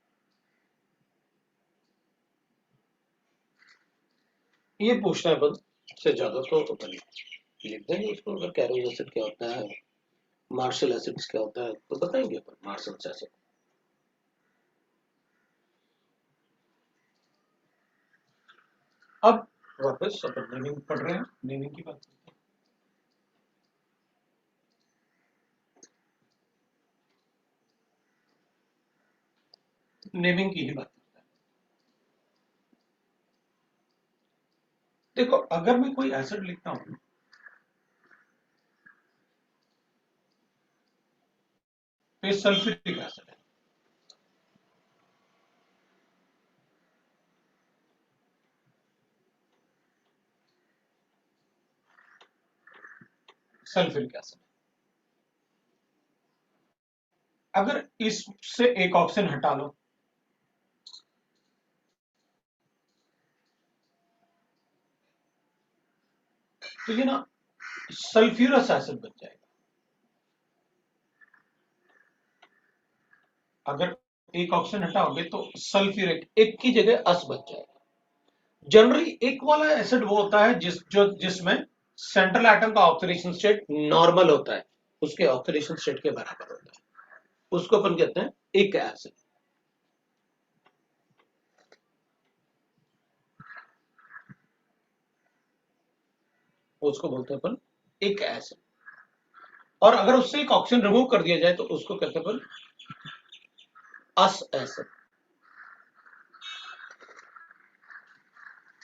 ये पूछना है अपन से ज्यादा तो अपन लिख देंगे उसको, अगर कैरोज एसिड क्या होता है, मार्शल एसिड क्या होता है, तो बताएंगे अपन मार्शल एसिड। अब वापस अपन नेमिंग पढ़ रहे हैं, नेमिंग की बात करते हैं, नेमिंग की ही बात करते हैं। देखो, अगर मैं कोई एसिड लिखता हूं, तो ये सल्फ्यूरिक एसिड है। Sulphuric acid. अगर इससे एक ऑक्सीजन हटा लो, तो ये ना सल्फ्यूरस एसिड बन जाएगा। अगर एक ऑक्सीजन हटाओगे तो सल्फ्यूरिक, एक की जगह अस बच जाएगा। जनरली एक वाला एसिड वो होता है जिसमें सेंट्रल एटम का ऑक्सीडेशन स्टेट नॉर्मल होता है, उसके ऑक्सीडेशन स्टेट के बराबर होता है, उसको अपन कहते हैं एक एसिड। उसको बोलते हैं अपन एक एसिड। और अगर उससे एक ऑक्सीजन रिमूव कर दिया जाए तो उसको कहते हैं अपन अस एसिड।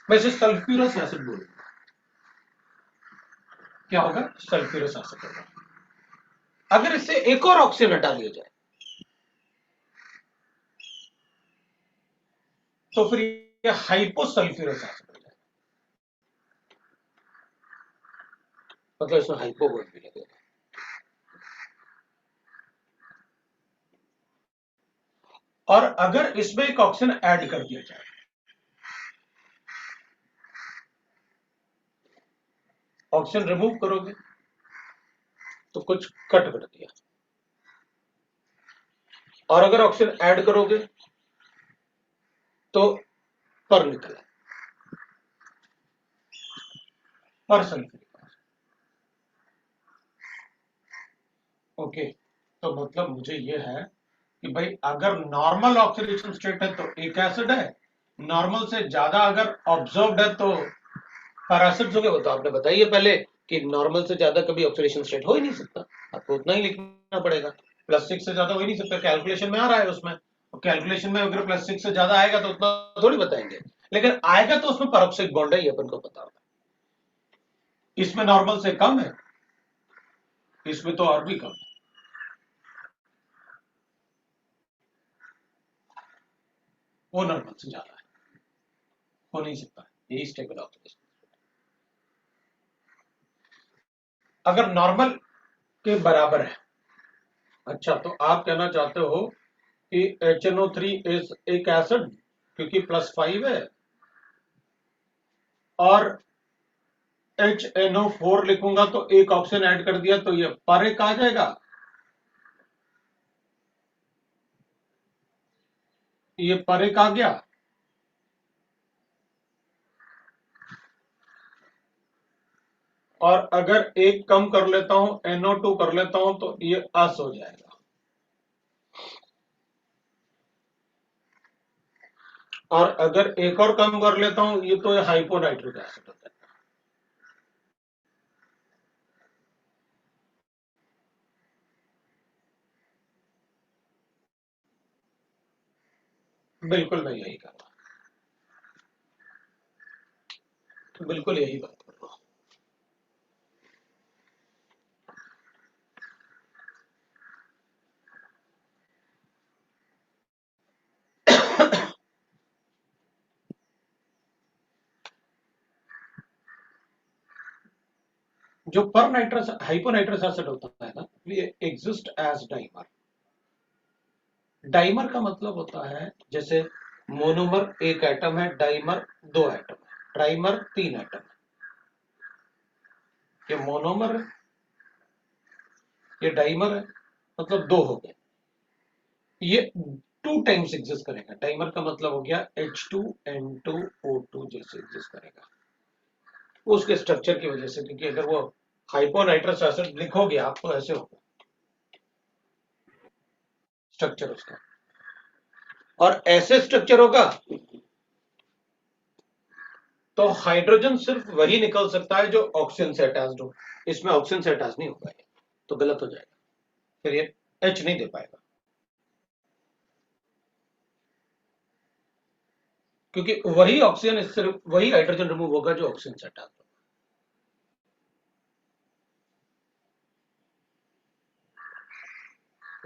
वैसे सल्फ्यूरस एसिड बोलूंगा, क्या होगा, सल्फ्यूरस एसिड होगा। अगर इससे एक और ऑक्सीजन हटा दिया जाए तो फिर ये हाइपोसल्फ्यूरस एसिड हो जाएगा, मतलब इसमें हाइपो वर्ड भी लगेगा। और अगर इसमें एक ऑक्सीजन ऐड कर दिया जाए, ऑक्सीजन रिमूव करोगे तो कुछ कट दिया, और अगर ऑक्सीजन ऐड करोगे तो पर निकला, पर सल्फ्यूरिक। ओके, तो मतलब मुझे ये है कि भाई अगर नॉर्मल ऑक्सीडेशन स्टेट है तो एक एसिड है, नॉर्मल से ज्यादा अगर ऑब्जर्व्ड है तो पैरासिड्स हो गए। वो तो आपने बताइए पहले कि नॉर्मल से ज्यादा कभी ऑक्सीडेशन स्टेट हो ही नहीं सकता, आपको उतना ही लिखना पड़ेगा। +6 से ज्यादा हो ही नहीं सकता, कैलकुलेशन में आ रहा है उसमें, और कैलकुलेशन में अगर +6 से ज्यादा आएगा तो उतना थोड़ी बताएंगे, लेकिन आएगा तो उसमें पैरोक्साइड बॉन्ड है, ये अपन को पता होगा। इसमें नॉर्मल से कम है, इसमें तो और भी कम है, वो नॉर्मल से ज्यादा है, हो नहीं सकता, यही स्टेबल ऑक्सीडेशन। अगर नॉर्मल के बराबर है, अच्छा, तो आप कहना चाहते हो कि HNO3 इज एक एसिड क्योंकि +5 है, और HNO4 लिखूंगा तो एक ऑक्सीजन ऐड कर दिया तो ये पर एक आ जाएगा, ये पर एक आ गया, और अगर एक कम कर लेता हूं, NO2 कर लेता हूं, तो ये अस हो जाएगा। और अगर एक और कम कर लेता हूं, ये तो हाइपोनाइट्रिक एसिड होता है। बिल्कुल मैं यही कर रहा हूं, बिल्कुल यही बात कर रहा हूं। जो पर नाइट्रस हाइपोनाइट्रस एसिड होता है ना, ये एग्जिस्ट एज डाइमर। डाइमर का मतलब होता है जैसे मोनोमर एक एटम है, डाइमर दो एटम है, ट्राइमर तीन एटम है। ये मोनोमर है, ये डाइमर है, मतलब दो हो गए। ये 2 टाइम्स एग्जिस्ट करेगा। डाइमर का मतलब हो गया H2N2O2 जैसे एग्जिस्ट करेगा उसके स्ट्रक्चर की वजह से, क्योंकि अगर वो हाइपोनाइट्रस एसिड लिखोगे आप तो ऐसे होगा स्ट्रक्चर उसका, और ऐसे स्ट्रक्चर होगा तो हाइड्रोजन सिर्फ वही निकल सकता है जो ऑक्सीजन से अटैच्ड हो। इसमें ऑक्सीजन से अटैच नहीं होगा, तो गलत हो जाएगा, फिर ये H नहीं दे पाएगा, क्योंकि वही ऑक्सीजन सिर्फ वही हाइड्रोजन रिमूव होगा जो ऑक्सीजन से अटैच होगा।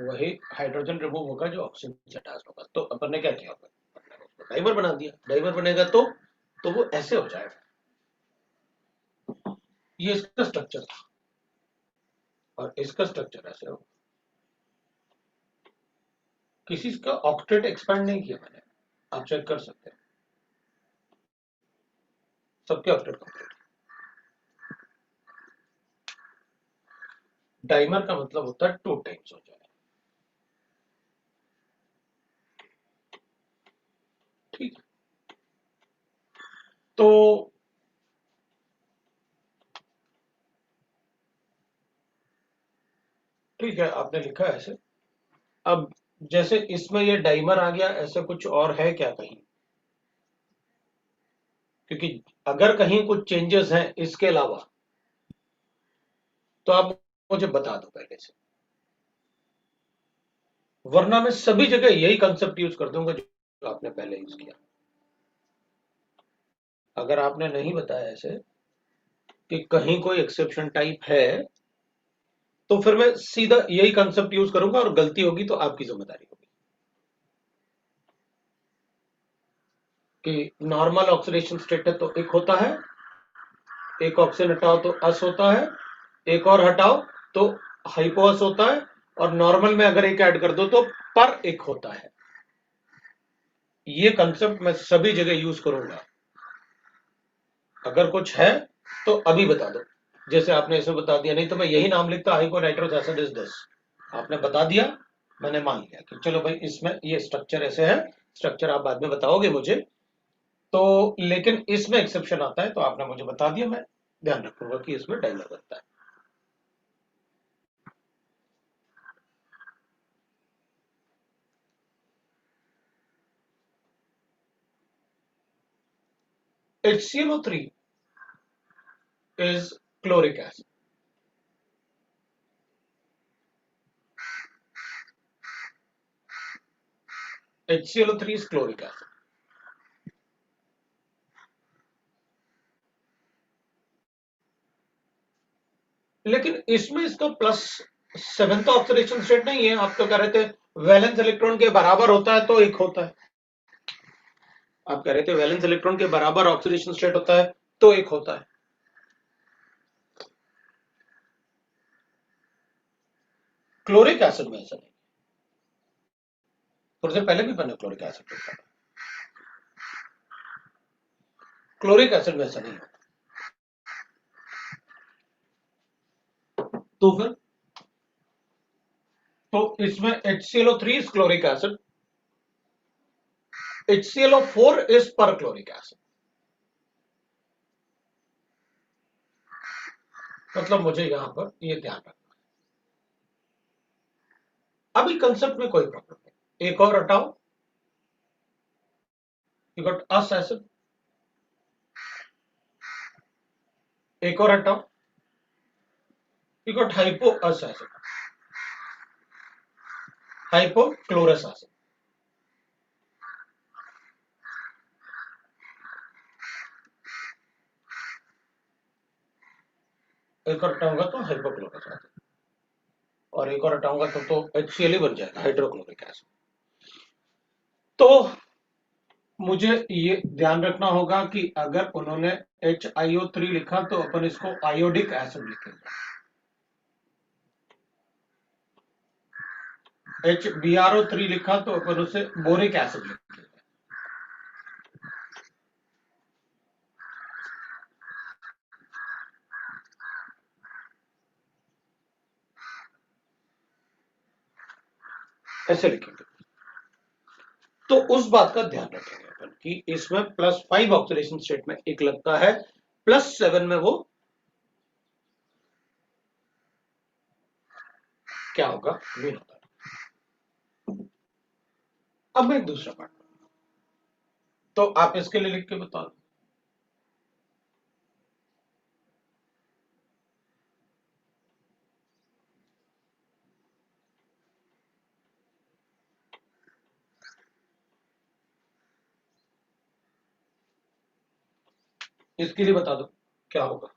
वही हाइड्रोजन रिमूव होगा जो ऑक्सीजन से अटैच होगा। तो अपन ने क्या किया होगा, डाइमर बना दिया। डाइमर बनेगा तो वो ऐसे हो जाएगा। ये इसका स्ट्रक्चर था और इसका स्ट्रक्चर ऐसे होगा। किसी का ऑक्टेट एक्सपेंड नहीं किया मैंने, आप चेक कर सकते हैं, सबके ऑक्टेट कंप्लीट। डाइमर का मतलब होता है 2 टाइम्स हो जाए। ठीक है, तो ठीक है, आपने लिखा है ऐसे। अब जैसे इसमें ये डाइमर आ गया, ऐसा कुछ और है क्या कहीं? क्योंकि अगर कहीं कुछ चेंजेस हैं इसके अलावा तो आप मुझे बता दो पहले से, वरना मैं सभी जगह यही कंसेप्ट यूज कर दूंगा जो आपने पहले यूज किया। अगर आपने नहीं बताया ऐसे कि कहीं कोई एक्सेप्शन टाइप है, तो फिर मैं सीधा यही कंसेप्ट यूज करूंगा और गलती होगी तो आपकी जिम्मेदारी होगी। कि नॉर्मल ऑक्सीडेशन स्टेट है तो एक होता है, एक ऑक्सीजन हटाओ तो अस होता है, एक और हटाओ तो हाइपोअस होता है, और नॉर्मल में अगर एक ऐड कर दो तो पर एक होता है। ये कंसेप्ट मैं सभी जगह यूज करूंगा। अगर कुछ है तो अभी बता दो, जैसे आपने इसे बता दिया, नहीं तो मैं यही नाम लिखता हाइपोनाइट्रस एसिड इज दिस। आपने बता दिया, मैंने मान लिया कि चलो भाई इसमें ये स्ट्रक्चर ऐसे है। स्ट्रक्चर आप बाद में बताओगे मुझे, तो लेकिन इसमें एक्सेप्शन आता है तो आपने मुझे बता दिया, मैं ध्यान रखूंगा कि इसमें डाइमर बनता है। HClO3 is chloric acid. HClO3 is chloric acid. लेकिन इसमें इसका प्लस 7th ऑक्सीडेशन स्टेट नहीं है। आप तो कह रहे थे वैलेंस इलेक्ट्रॉन के बराबर होता है तो एक होता है। आप कह रहे थे वैलेंस इलेक्ट्रॉन के बराबर ऑक्सीडेशन स्टेट होता है तो एक होता है। क्लोरिक एसिड में ऐसा नहीं। थोड़ी देर पहले भी मैंने क्लोरिक एसिड लिखा था। क्लोरिक एसिड में ऐसा नहीं होता। तो फिर तो इसमें HClO3 is chloric acid, HClO4 is perchloric acid। मतलब मुझे यहां पर ये ध्यान रखना। अभी कंसेप्ट में कोई प्रॉब्लम नहीं। एक और हटाओ, यू गॉट अस एसिड। एक और हटाओ, you got hypo us acid, hypochlorous acid. एक और हटाऊंगा तो हाइपोक्लोरस एसिड, और एक और हटाऊंगा तो HCl ही बन जाएगा, हाइड्रोक्लोरिक एसिड। तो मुझे ये ध्यान रखना होगा कि अगर उन्होंने HiO3 लिखा तो अपन इसको आयोडिक एसिड लिखेंगे, HbRO3 लिखा तो अपन उसे बोरिक एसिड लिखेंगे। ऐसे लिखेंगे। तो उस बात का ध्यान रखेंगे अपन कि इसमें +5 ऑक्सीडेशन स्टेट में एक लगता है, +7 में वो क्या होगा, मीन होगा। अब मैं एक दूसरा पार्ट, तो आप इसके लिए लिख के बता दो। इसके लिए बता दो क्या होगा।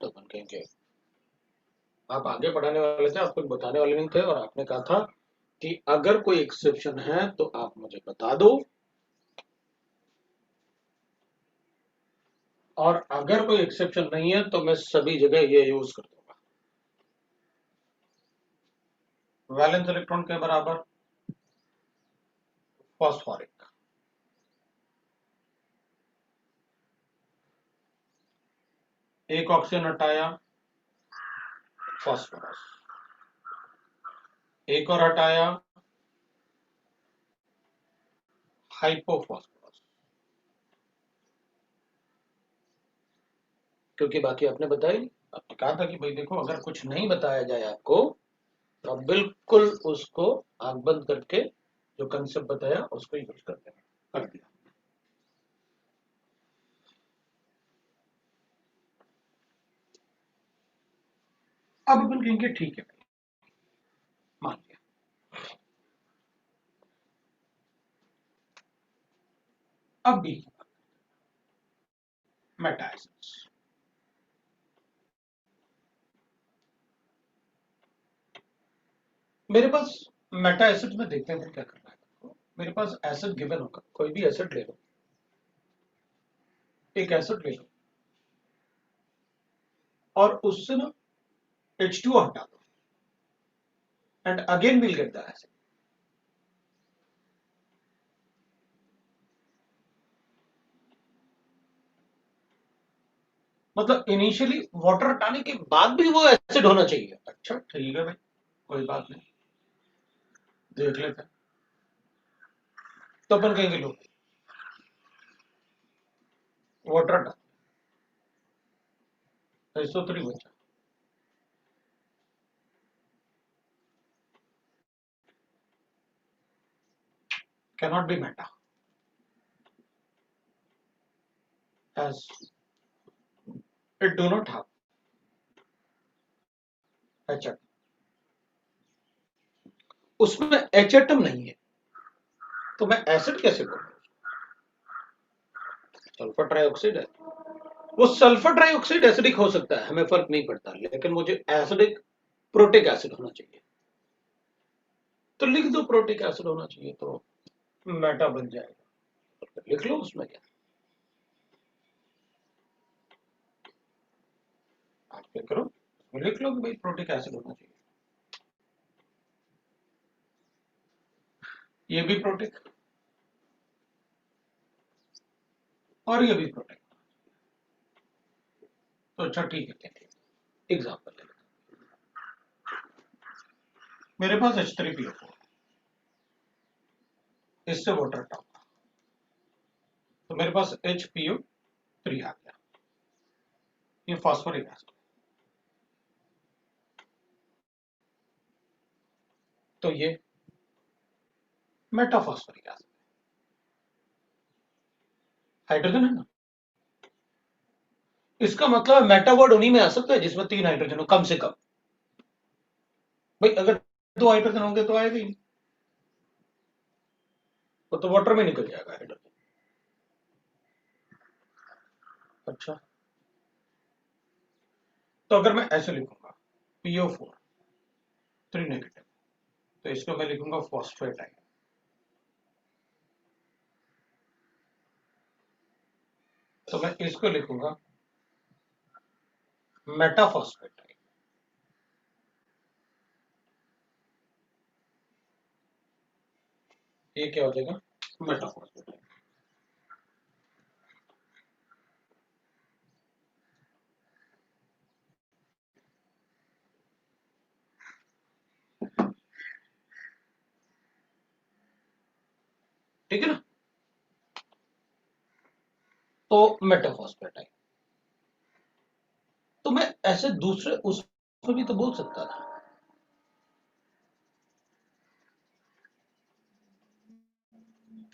तो अपन कहेंगे, आप आगे पढ़ाने वाले थे, आप कुछ बताने वाले नहीं थे, और आपने कहा था कि अगर कोई एक्सेप्शन है तो आप मुझे बता दो, और अगर कोई एक्सेप्शन नहीं है तो मैं सभी जगह ये यूज कर दूंगा। वैलेंस इलेक्ट्रॉन के बराबर फॉस्फोरिक, एक ऑक्सीजन हटाया, फॉस्फोरस, एक और हटाया, हाइपोफॉस्फोरस, क्योंकि बाकी आपने बताया नहीं। आपने कहा था कि भाई देखो, अगर कुछ नहीं बताया जाए आपको तो आप बिल्कुल उसको आंख बंद करके जो कंसेप्ट बताया उसको यूज कर देना, कर दिया। अब अपन कहेंगे ठीक है भाई, मान लिया। अब भी मेटा एसिड्स, मेरे पास मेटा एसिड में देखते हैं क्या करना है। मेरे पास एसिड गिवन होगा, कोई भी एसिड ले लो, एक एसिड ले लो और उससे ना H2O हटा दो, and again will get the acid. मतलब इनिशियली वाटर हटाने के बाद भी वो एसिड होना चाहिए। अच्छा ठीक है भाई, कोई बात नहीं, देख लेते हैं। तो अपन कहेंगे लो वाटर हटा, SO3 बचा, cannot be meta as it do not have H atom, उसमें H atom नहीं है, तो मैं एसिड कैसे बोलूं। सल्फर ट्राइऑक्साइड है, वो सल्फर ट्राइऑक्साइड एसिडिक हो सकता है, हमें फर्क नहीं पड़ता, लेकिन मुझे एसिडिक प्रोटिक एसिड होना चाहिए। तो लिख दो प्रोटिक एसिड होना चाहिए, तो मेटा बन जाएगा, लिख लो उसमें क्या, आप क्या करो, लिख लो कि भाई प्रोटिक एसिड होना चाहिए। ये भी प्रोटिक और ये भी प्रोटिक, तो अच्छा ठीक है, एग्जाम्पल ले लेते, मेरे पास H3PO4, इससे वाटर हटाऊंगा तो मेरे पास HPO3 आ गया, ये फॉस्फोरिक एसिड, तो ये मेटाफॉस्फोरिक एसिड। हाइड्रोजन है ना, इसका मतलब मेटा वर्ड उन्हीं में आ सकता है जिसमें 3 हाइड्रोजन हो कम से कम। भाई अगर 2 हाइड्रोजन होंगे तो आएगा ही, वो तो वाटर में निकल जाएगा हाइड्रोजन। अच्छा, तो अगर मैं ऐसे लिखूंगा PO4 3 नेगेटिव, तो इसको मैं लिखूंगा फॉस्फेट आयन। तो मैं इसको लिखूंगा मेटाफॉस्फेट आयन। ये क्या हो जाएगा, मेटाफॉस्फेट आयन। ठीक है ना, तो मेटाफॉस्फेट आयन। तो मैं ऐसे दूसरे उसमें भी तो बोल सकता था,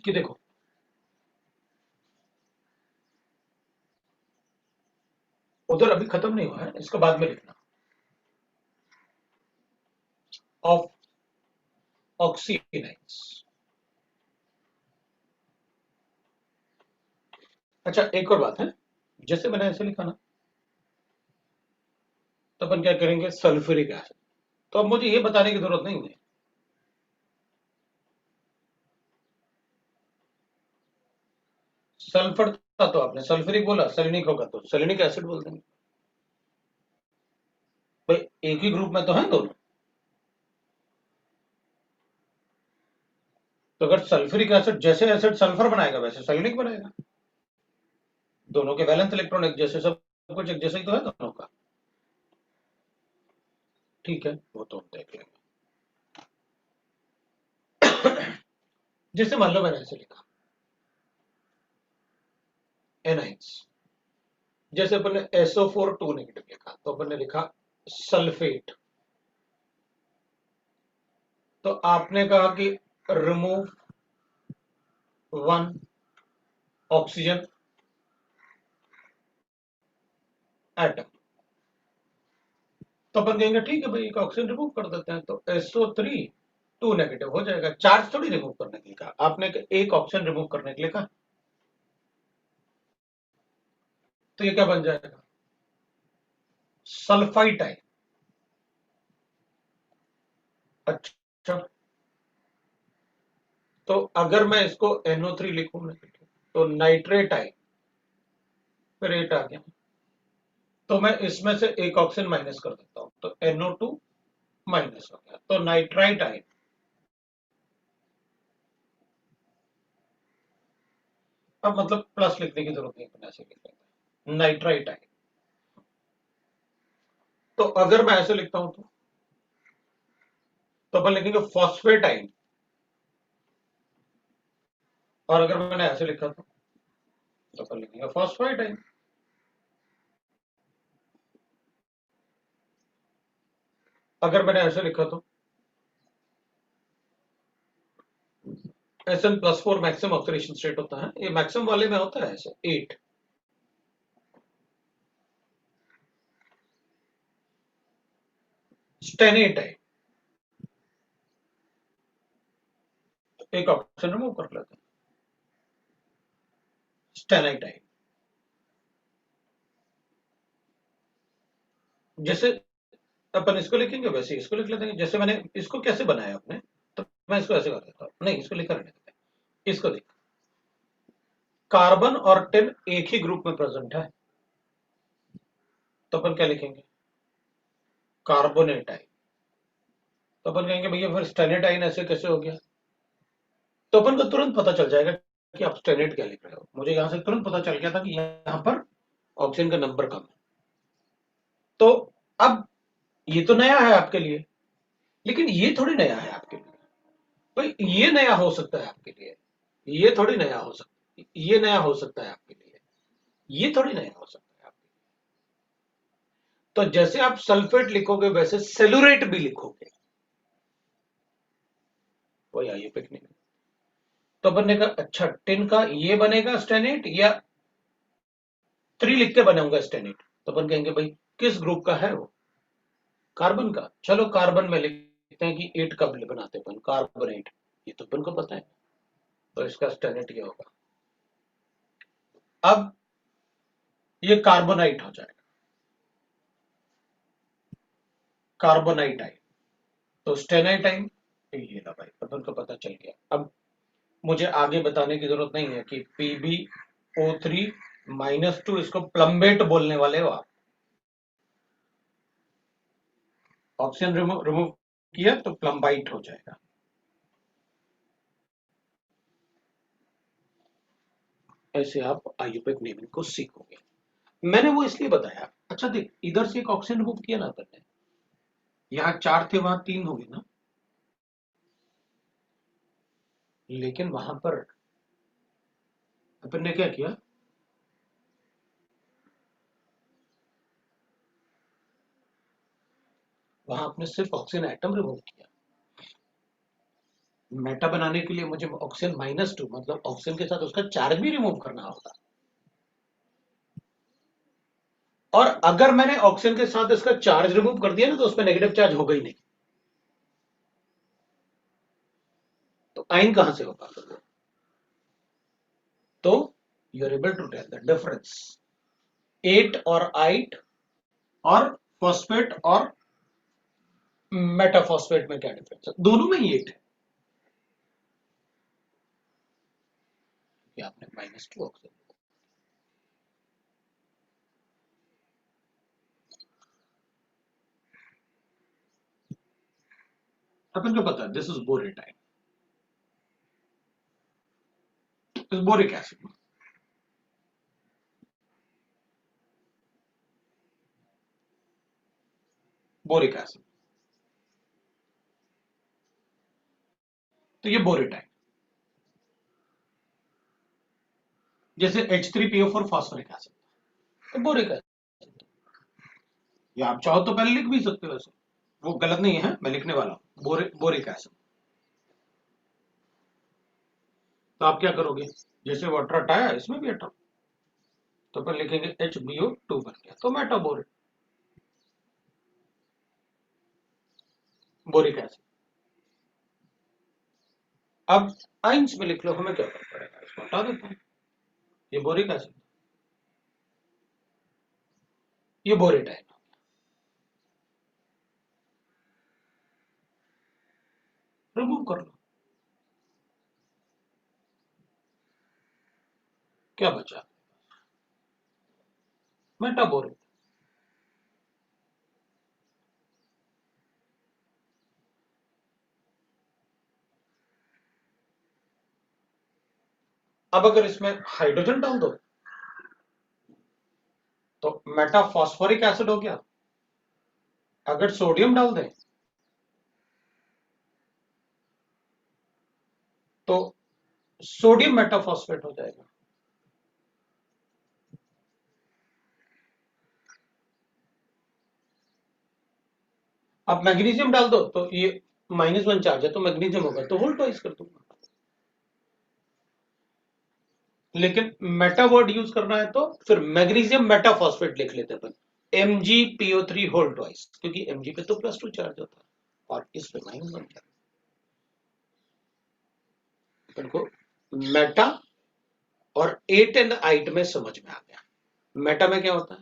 कि देखो उधर अभी खत्म नहीं हुआ है, इसका बाद में लिखना, ऑफ ऑक्सीनाइज। अच्छा एक और बात है, जैसे मैंने ऐसे लिखा ना, तो अपन क्या करेंगे, सल्फ्यूरिक एसिड। तो अब मुझे ये बताने की जरूरत नहीं है, सल्फर था तो आपने सल्फ्यूरिक बोला, सेलेनिक होगा तो सेलेनिक एसिड बोल देंगे। भाई एक ही ग्रुप में तो है दोनों, तो अगर सल्फ्यूरिक एसिड जैसे एसिड सल्फर बनाएगा वैसे सेलेनिक बनाएगा। दोनों के वैलेंस इलेक्ट्रॉन एक जैसे, सब कुछ एक जैसे ही तो है दोनों का। ठीक है, वो तो हम देख लेंगे। जैसे मान लो मैंने ऐसे लिखा एनाइंस, जैसे अपन ने SO4 2 नेगेटिव लिखा, तो अपन ने लिखा सल्फेट। तो आपने कहा कि रिमूव 1 ऑक्सीजन एटम। तो अपन कहेंगे ठीक है भाई, एक ऑक्सीजन रिमूव कर देते हैं, तो SO3 2 नेगेटिव हो जाएगा। चार्ज थोड़ी रिमूव करने के लिए कहा आपने, एक ऑक्सीजन रिमूव करने के लिए कहा, तो ये क्या बन जाएगा, सल्फाइट आयन। अच्छा, तो अगर मैं इसको NO3 लिखूं नेगेटिव, तो नाइट्रेट आयन, फिर 8 आ गया, तो मैं इसमें से एक ऑक्सीजन माइनस कर देता हूं, तो NO2 माइनस हो गया, तो नाइट्राइट आयन। अब मतलब प्लस लिखने की जरूरत नहीं, अपन ऐसे लिख लेंगे नाइट्राइट आयन। तो अगर मैं ऐसे लिखता हूं तो अपन लिखेंगे फॉस्फेट आयन। और अगर मैंने ऐसे लिखा तो अपन लिखेंगे फॉस्फाइट आयन। अगर मैंने ऐसे लिखा तो SN+4 मैक्सिमम ऑक्सीडेशन स्टेट होता है, ये मैक्सिमम वाले में होता है ऐसे 8। स्टेनेट है, एक ऑप्शन रिमूव कर लेते हैं, स्टेनाइट है। जैसे अपन इसको लिखेंगे वैसे इसको लिख लेते हैं। जैसे मैंने इसको कैसे बनाया आपने, तो मैं इसको ऐसे कर देता हूं, नहीं इसको लिखा रहने देते हैं। इसको देख, कार्बन और टिन एक ही ग्रुप में प्रेजेंट है, तो अपन क्या लिखेंगे, कार्बोनेट आयन। तो अपन कहेंगे भैया फिर स्टेनेट आयन ऐसे कैसे हो गया, तो अपन को तुरंत पता चल जाएगा कि आप स्टेनेट क्या लिख रहे हो। मुझे यहां से तुरंत पता चल गया था कि यहां पर ऑक्सीजन का नंबर कम है। तो अब ये तो नया है आपके लिए, लेकिन ये थोड़ी नया है आपके लिए। भाई ये नया हो सकता है आपके लिए, ये थोड़ी नया हो सकता, ये नया हो सकता है आपके लिए, ये थोड़ी नया हो सकता है आपके लिए। तो जैसे आप सल्फेट लिखोगे वैसे सेलुरेट भी लिखोगे, वही आइए पिकनिक। तो अपन ने कहा अच्छा टिन का ये बनेगा स्टेनेट या 3 लिख के बनाऊंगा स्टेनेट, तो अपन कहेंगे भाई किस ग्रुप का है वो, कार्बन का। चलो कार्बन में लिखते हैं कि 8 कब बनाते अपन, कार्बन 8, ये तो अपन को पता है, तो इसका स्टेनेट क्या होगा। अब ये कार्बोनाइट हो जाएगा, कार्बोनाइट आई, तो स्टेनाइट आई, ये ना भाई अपन को पता चल गया। अब मुझे आगे बताने की जरूरत नहीं है कि PbO3-2, इसको प्लम्बेट बोलने वाले हो आप। ऑक्सीजन रिमूव किया तो प्लम्बाइट हो जाएगा। ऐसे आप आयुर्वेदिक नेमिंग को सीखोगे। मैंने वो इसलिए बताया, अच्छा देख इधर से एक ऑक्सीजन रिमूव किया ना अपन ने, यहाँ 4 थे वहां 3 हो गए ना, लेकिन वहां पर अपन ने क्या किया, वहां आपने सिर्फ ऑक्सीजन एटम रिमूव किया। मेटा बनाने के लिए मुझे ऑक्सीजन -2 मतलब ऑक्सीजन के साथ उसका चार्ज भी रिमूव करना होगा, और अगर मैंने ऑक्सीजन के साथ इसका चार्ज रिमूव कर दिया ना तो उसमें नेगेटिव चार्ज होगा ही नहीं, तो आयन कहां से होगा। तो you are able to tell the difference 8 और 8 और फॉस्फेट और मेटाफॉस्फेट में क्या डिफरेंस है, दोनों में ही 8 है। ये आपने -2 ऑक्सीजन, अपन को पता है दिस इज बोरेटाइन, इस बोरिक एसिड, बोरिक एसिड, तो ये बोरेटाइन, जैसे H3PO4 फॉस्फोरिक एसिड, तो बोरिक एसिड, या आप चाहो तो पहले लिख भी सकते हो, वैसे वो गलत नहीं है, मैं लिखने वाला हूं बोरिक एसिड। तो आप क्या करोगे, जैसे वाटर हटाया इसमें भी हटाओ, तो अपन लिखेंगे HbO2 बन गया, तो मेटाबोरिक बोरिक एसिड। अब आइंस में लिख लो, हमें क्या फर्क पड़ेगा, इसको हटा देते हैं, ये बोरिक एसिड, ये बोरेटाइन, रिमूव कर लो, क्या बचा, मेटाबोरिक। अब अगर इसमें हाइड्रोजन डाल दो तो मेटाफॉस्फोरिक एसिड हो गया, अगर सोडियम डाल दें तो सोडियम मेटाफॉस्फेट हो जाएगा। अब मैग्नीशियम डाल दो तो ये -1 चार्ज है, तो मैग्नीशियम होगा, तो होल ट्वाइस कर दूंगा। लेकिन मेटा वर्ड यूज करना है तो फिर मैग्नीशियम मेटाफॉस्फेट लिख लेते हैं अपन, MgPO3 होल ट्वाइस, क्योंकि Mg पे तो +2 चार्ज होता है और इस पे -1 चार्ज। अपन को मेटा और 8 एंड 8 में समझ में आ गया। मेटा में क्या होता है,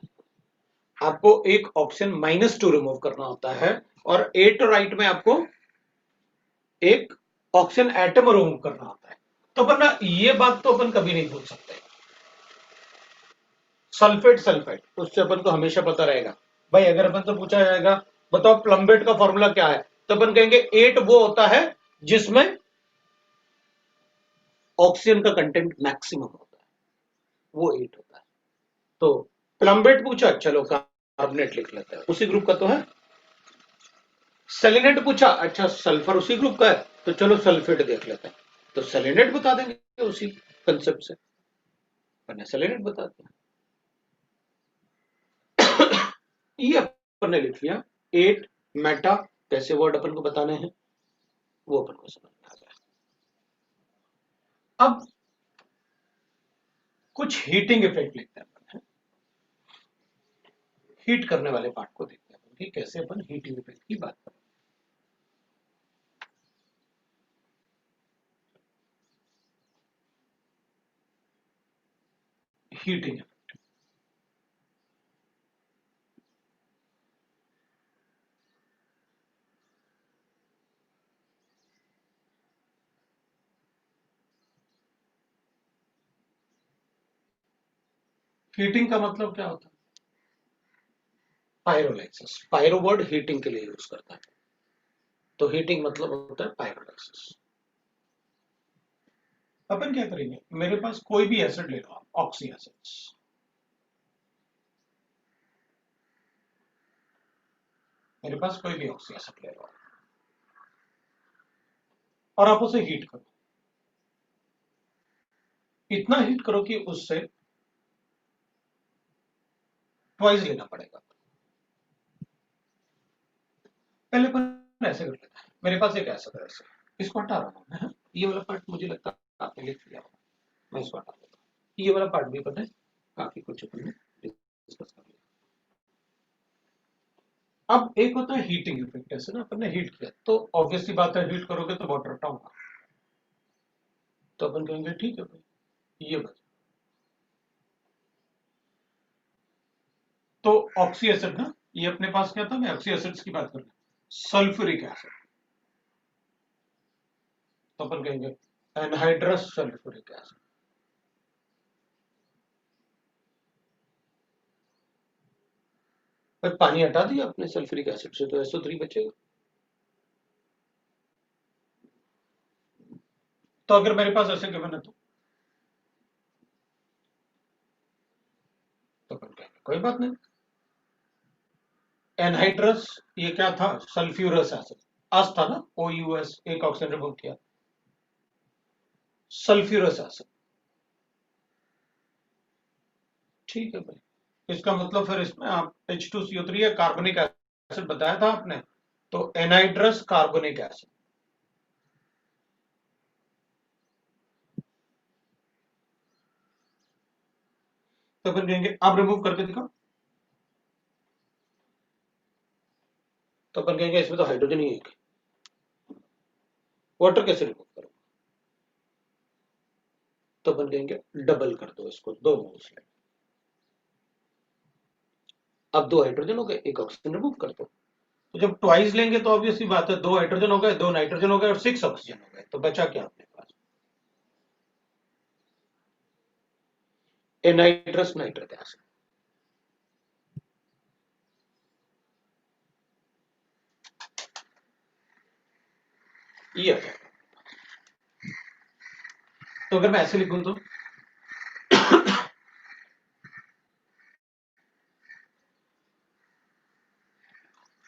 आपको एक ऑप्शन -2 रिमूव करना होता है, और 8 और 8 में आपको एक ऑक्सीजन एटम रिमूव करना होता है। तो अपन ना ये बात तो अपन कभी नहीं भूल सकते, सल्फेट सल्फेट उससे अपन को हमेशा पता रहेगा। भाई अगर अपन से पूछा जाएगा बताओ प्लम्बेट का फॉर्मूला क्या है, तो अपन कहेंगे 8 वो होता है जिसमें ऑक्सीजन का कंटेंट मैक्सिमम होता है, वो 8 होता है। तो प्लम्बेट पूछा, चलो कार्बोनेट लिख लेते हैं, उसी ग्रुप का तो है। सेलेनेट पूछा, अच्छा सल्फर उसी ग्रुप का है, तो चलो सल्फेट देख लेते हैं, तो सेलेनेट बता देंगे उसी कंसेप्ट से, मैंने सेलेनेट बताते हैं। ये अपन ने लिख लिया, 8 मेटा कैसे वर्ड अपन को बताने हैं वो अपन को समझ में आ गया। अब कुछ हीटिंग इफेक्ट लिखते हैं अपन, हीट करने वाले पार्ट को देखते हैं कि कैसे अपन हीटिंग इफेक्ट की बात करें। हीटिंग इफेक्ट, हीटिंग का मतलब क्या होता है? पायरोलाइसिस, पायरो वर्ड हीटिंग के लिए यूज करता है, तो हीटिंग मतलब होता है पायरोलाइसिस। अपन क्या करेंगे, मेरे पास कोई भी एसिड ले लो आप, ऑक्सी एसिड्स, मेरे पास कोई भी ऑक्सी एसिड ले लो और आप उसे हीट करो, इतना हीट करो कि उससे ट्वाइस लेना पड़ेगा। पहले अपन ऐसे कर लेते हैं, मेरे पास एक एसिड है, ऐसे इसको हटा रहा हूं मैं, ये वाला पार्ट मुझे लगता है आपने लिख लिया होगा, मैं इसको हटा देता हूं, ये वाला पार्ट भी पता है काफी कुछ अपन ने डिस्कस कर लिया। अब एक होता है हीटिंग इफेक्ट, ऐसे ना अपन ने हीट किया तो ऑब्वियसली बात है हीट करोगे तो वाटर हटा होगा, तो अपन कहेंगे ठीक है भाई ये बात। तो ऑक्सी एसिड ना, ये अपने पास क्या था, मैं ऑक्सी एसिड्स की बात कर रहा हूं, सल्फ्यूरिक एसिड, तो अपन कहेंगे एनहाइड्रस सल्फ्यूरिक एसिड। भाई पानी हटा दिया अपने सल्फ्यूरिक एसिड से तो SO3 बचेगा, तो अगर मेरे पास ऐसे गिवन है तो अपन कहेंगे कोई बात नहीं, एनहाइड्रस ये क्या था, सल्फ्यूरस एसिड, अस था ना, OUS एक ऑक्सीजन रिमूव किया, सल्फ्यूरस एसिड, ठीक है भाई। इसका मतलब फिर इसमें आप H2CO3 या कार्बनिक एसिड बताया था आपने, तो एनहाइड्रस कार्बनिक एसिड, तो अपन कहेंगे आप रिमूव करके दिखाओ, तो अपन कहेंगे इसमें तो हाइड्रोजन ही है, वाटर कैसे रिमूव करो, तो अपन कहेंगे डबल कर दो इसको, 2 मोल्स ले, अब 2 हाइड्रोजन हो गए, 1 ऑक्सीजन रिमूव कर दो, तो जब ट्वाइस लेंगे तो ऑब्वियसली बात है 2 हाइड्रोजन हो गए, 2 नाइट्रोजन हो गए और 6 ऑक्सीजन हो गए, तो बचा क्या अपने पास, एनहाइड्रस नाइट्रिक एसिड। ये है, तो अगर मैं ऐसे लिखूं तो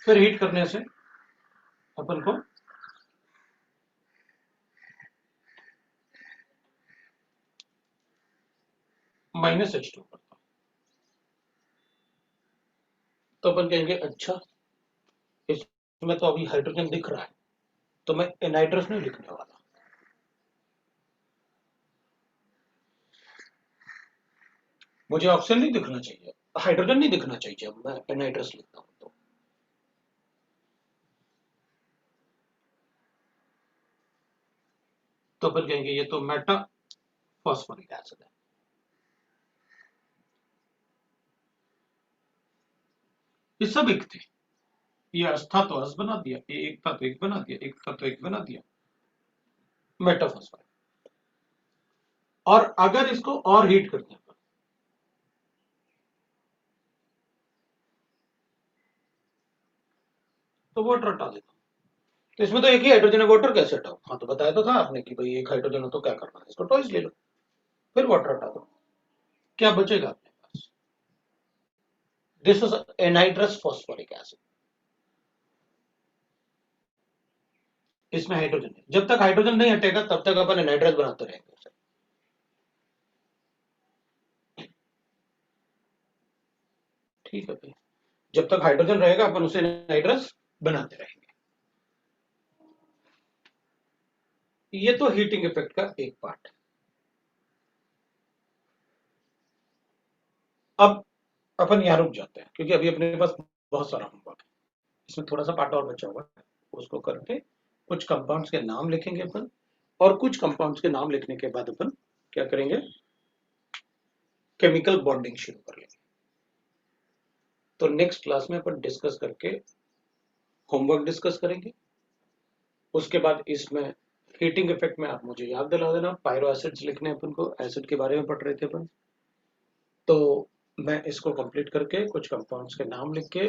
फिर हीट करने से अपन को -H2 पड़ता, तो अपन कहेंगे अच्छा इसमें तो अभी हाइड्रोजन दिख रहा है, तो मैं एनहाइड्रस नहीं लिखने वाला, मुझे ऑक्सीजन नहीं दिखना चाहिए, हाइड्रोजन नहीं दिखना चाहिए, अब मैं एनहाइड्रस लिखता हूं तो अपन कहेंगे ये तो मेटा फॉस्फोरिक एसिड है, ये सब एक थे, ये अस था तो अस बना दिया, ये एक था तो एक बना दिया, एक था तो एक बना दिया, मेटाफॉस्फोराइड। और अगर इसको और हीट करते हैं तो वाटर हटा देता हूं, तो इसमें तो एक ही हाइड्रोजन है, वाटर कैसे हटाओ, हाँ तो बताया तो था आपने कि भाई एक हाइड्रोजन हो तो क्या करना है, इसको ट्वाइस ले लो, फिर वाटर हटा दो, क्या बचेगा अपने पास, this is anhydrous phosphoric acid, इसमें हाइड्रोजन है, जब तक हाइड्रोजन नहीं हटेगा तब तक अपन एनहाइड्रस बनाते रहेंगे, ठीक है भाई, जब तक हाइड्रोजन रहेगा अपन उसे एनहाइड्रस बनाते रहेंगे। ये तो हीटिंग इफेक्ट का एक पार्ट है। अब अपन यहाँ रुक जाते हैं क्योंकि अभी अपने पास बहुत सारा होमवर्क है, इसमें थोड़ा सा पार्ट और बचा हुआ है, उसको करके कुछ कंपाउंड्स के नाम लिखेंगे अपन, और कुछ कंपाउंड्स के नाम लिखने के बाद अपन क्या करेंगे, केमिकल बॉन्डिंग शुरू कर लेंगे। तो नेक्स्ट क्लास में अपन डिस्कस करके होमवर्क डिस्कस करेंगे। उसके बाद इसमें हीटिंग इफेक्ट में आप मुझे याद दिला देना, पायरो एसिड्स लिखने अपन को, एसिड के बारे में पढ़ रहे थे अपन, तो मैं इसको कंप्लीट करके कुछ कंपाउंड्स के नाम लिख के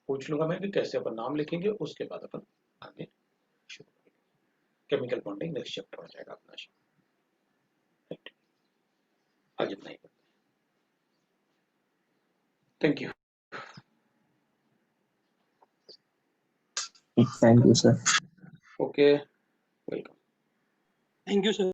पूछ लूंगा मैं कि कैसे अपन नाम लिखेंगे, उसके बाद अपन आगे शुरू करेंगे। केमिकल बॉन्डिंग नेक्स्ट चैप्टर हो जाएगा अपना। राइट, आज इतना ही। Thank you. Thank you, sir. Okay, welcome. Thank you, sir.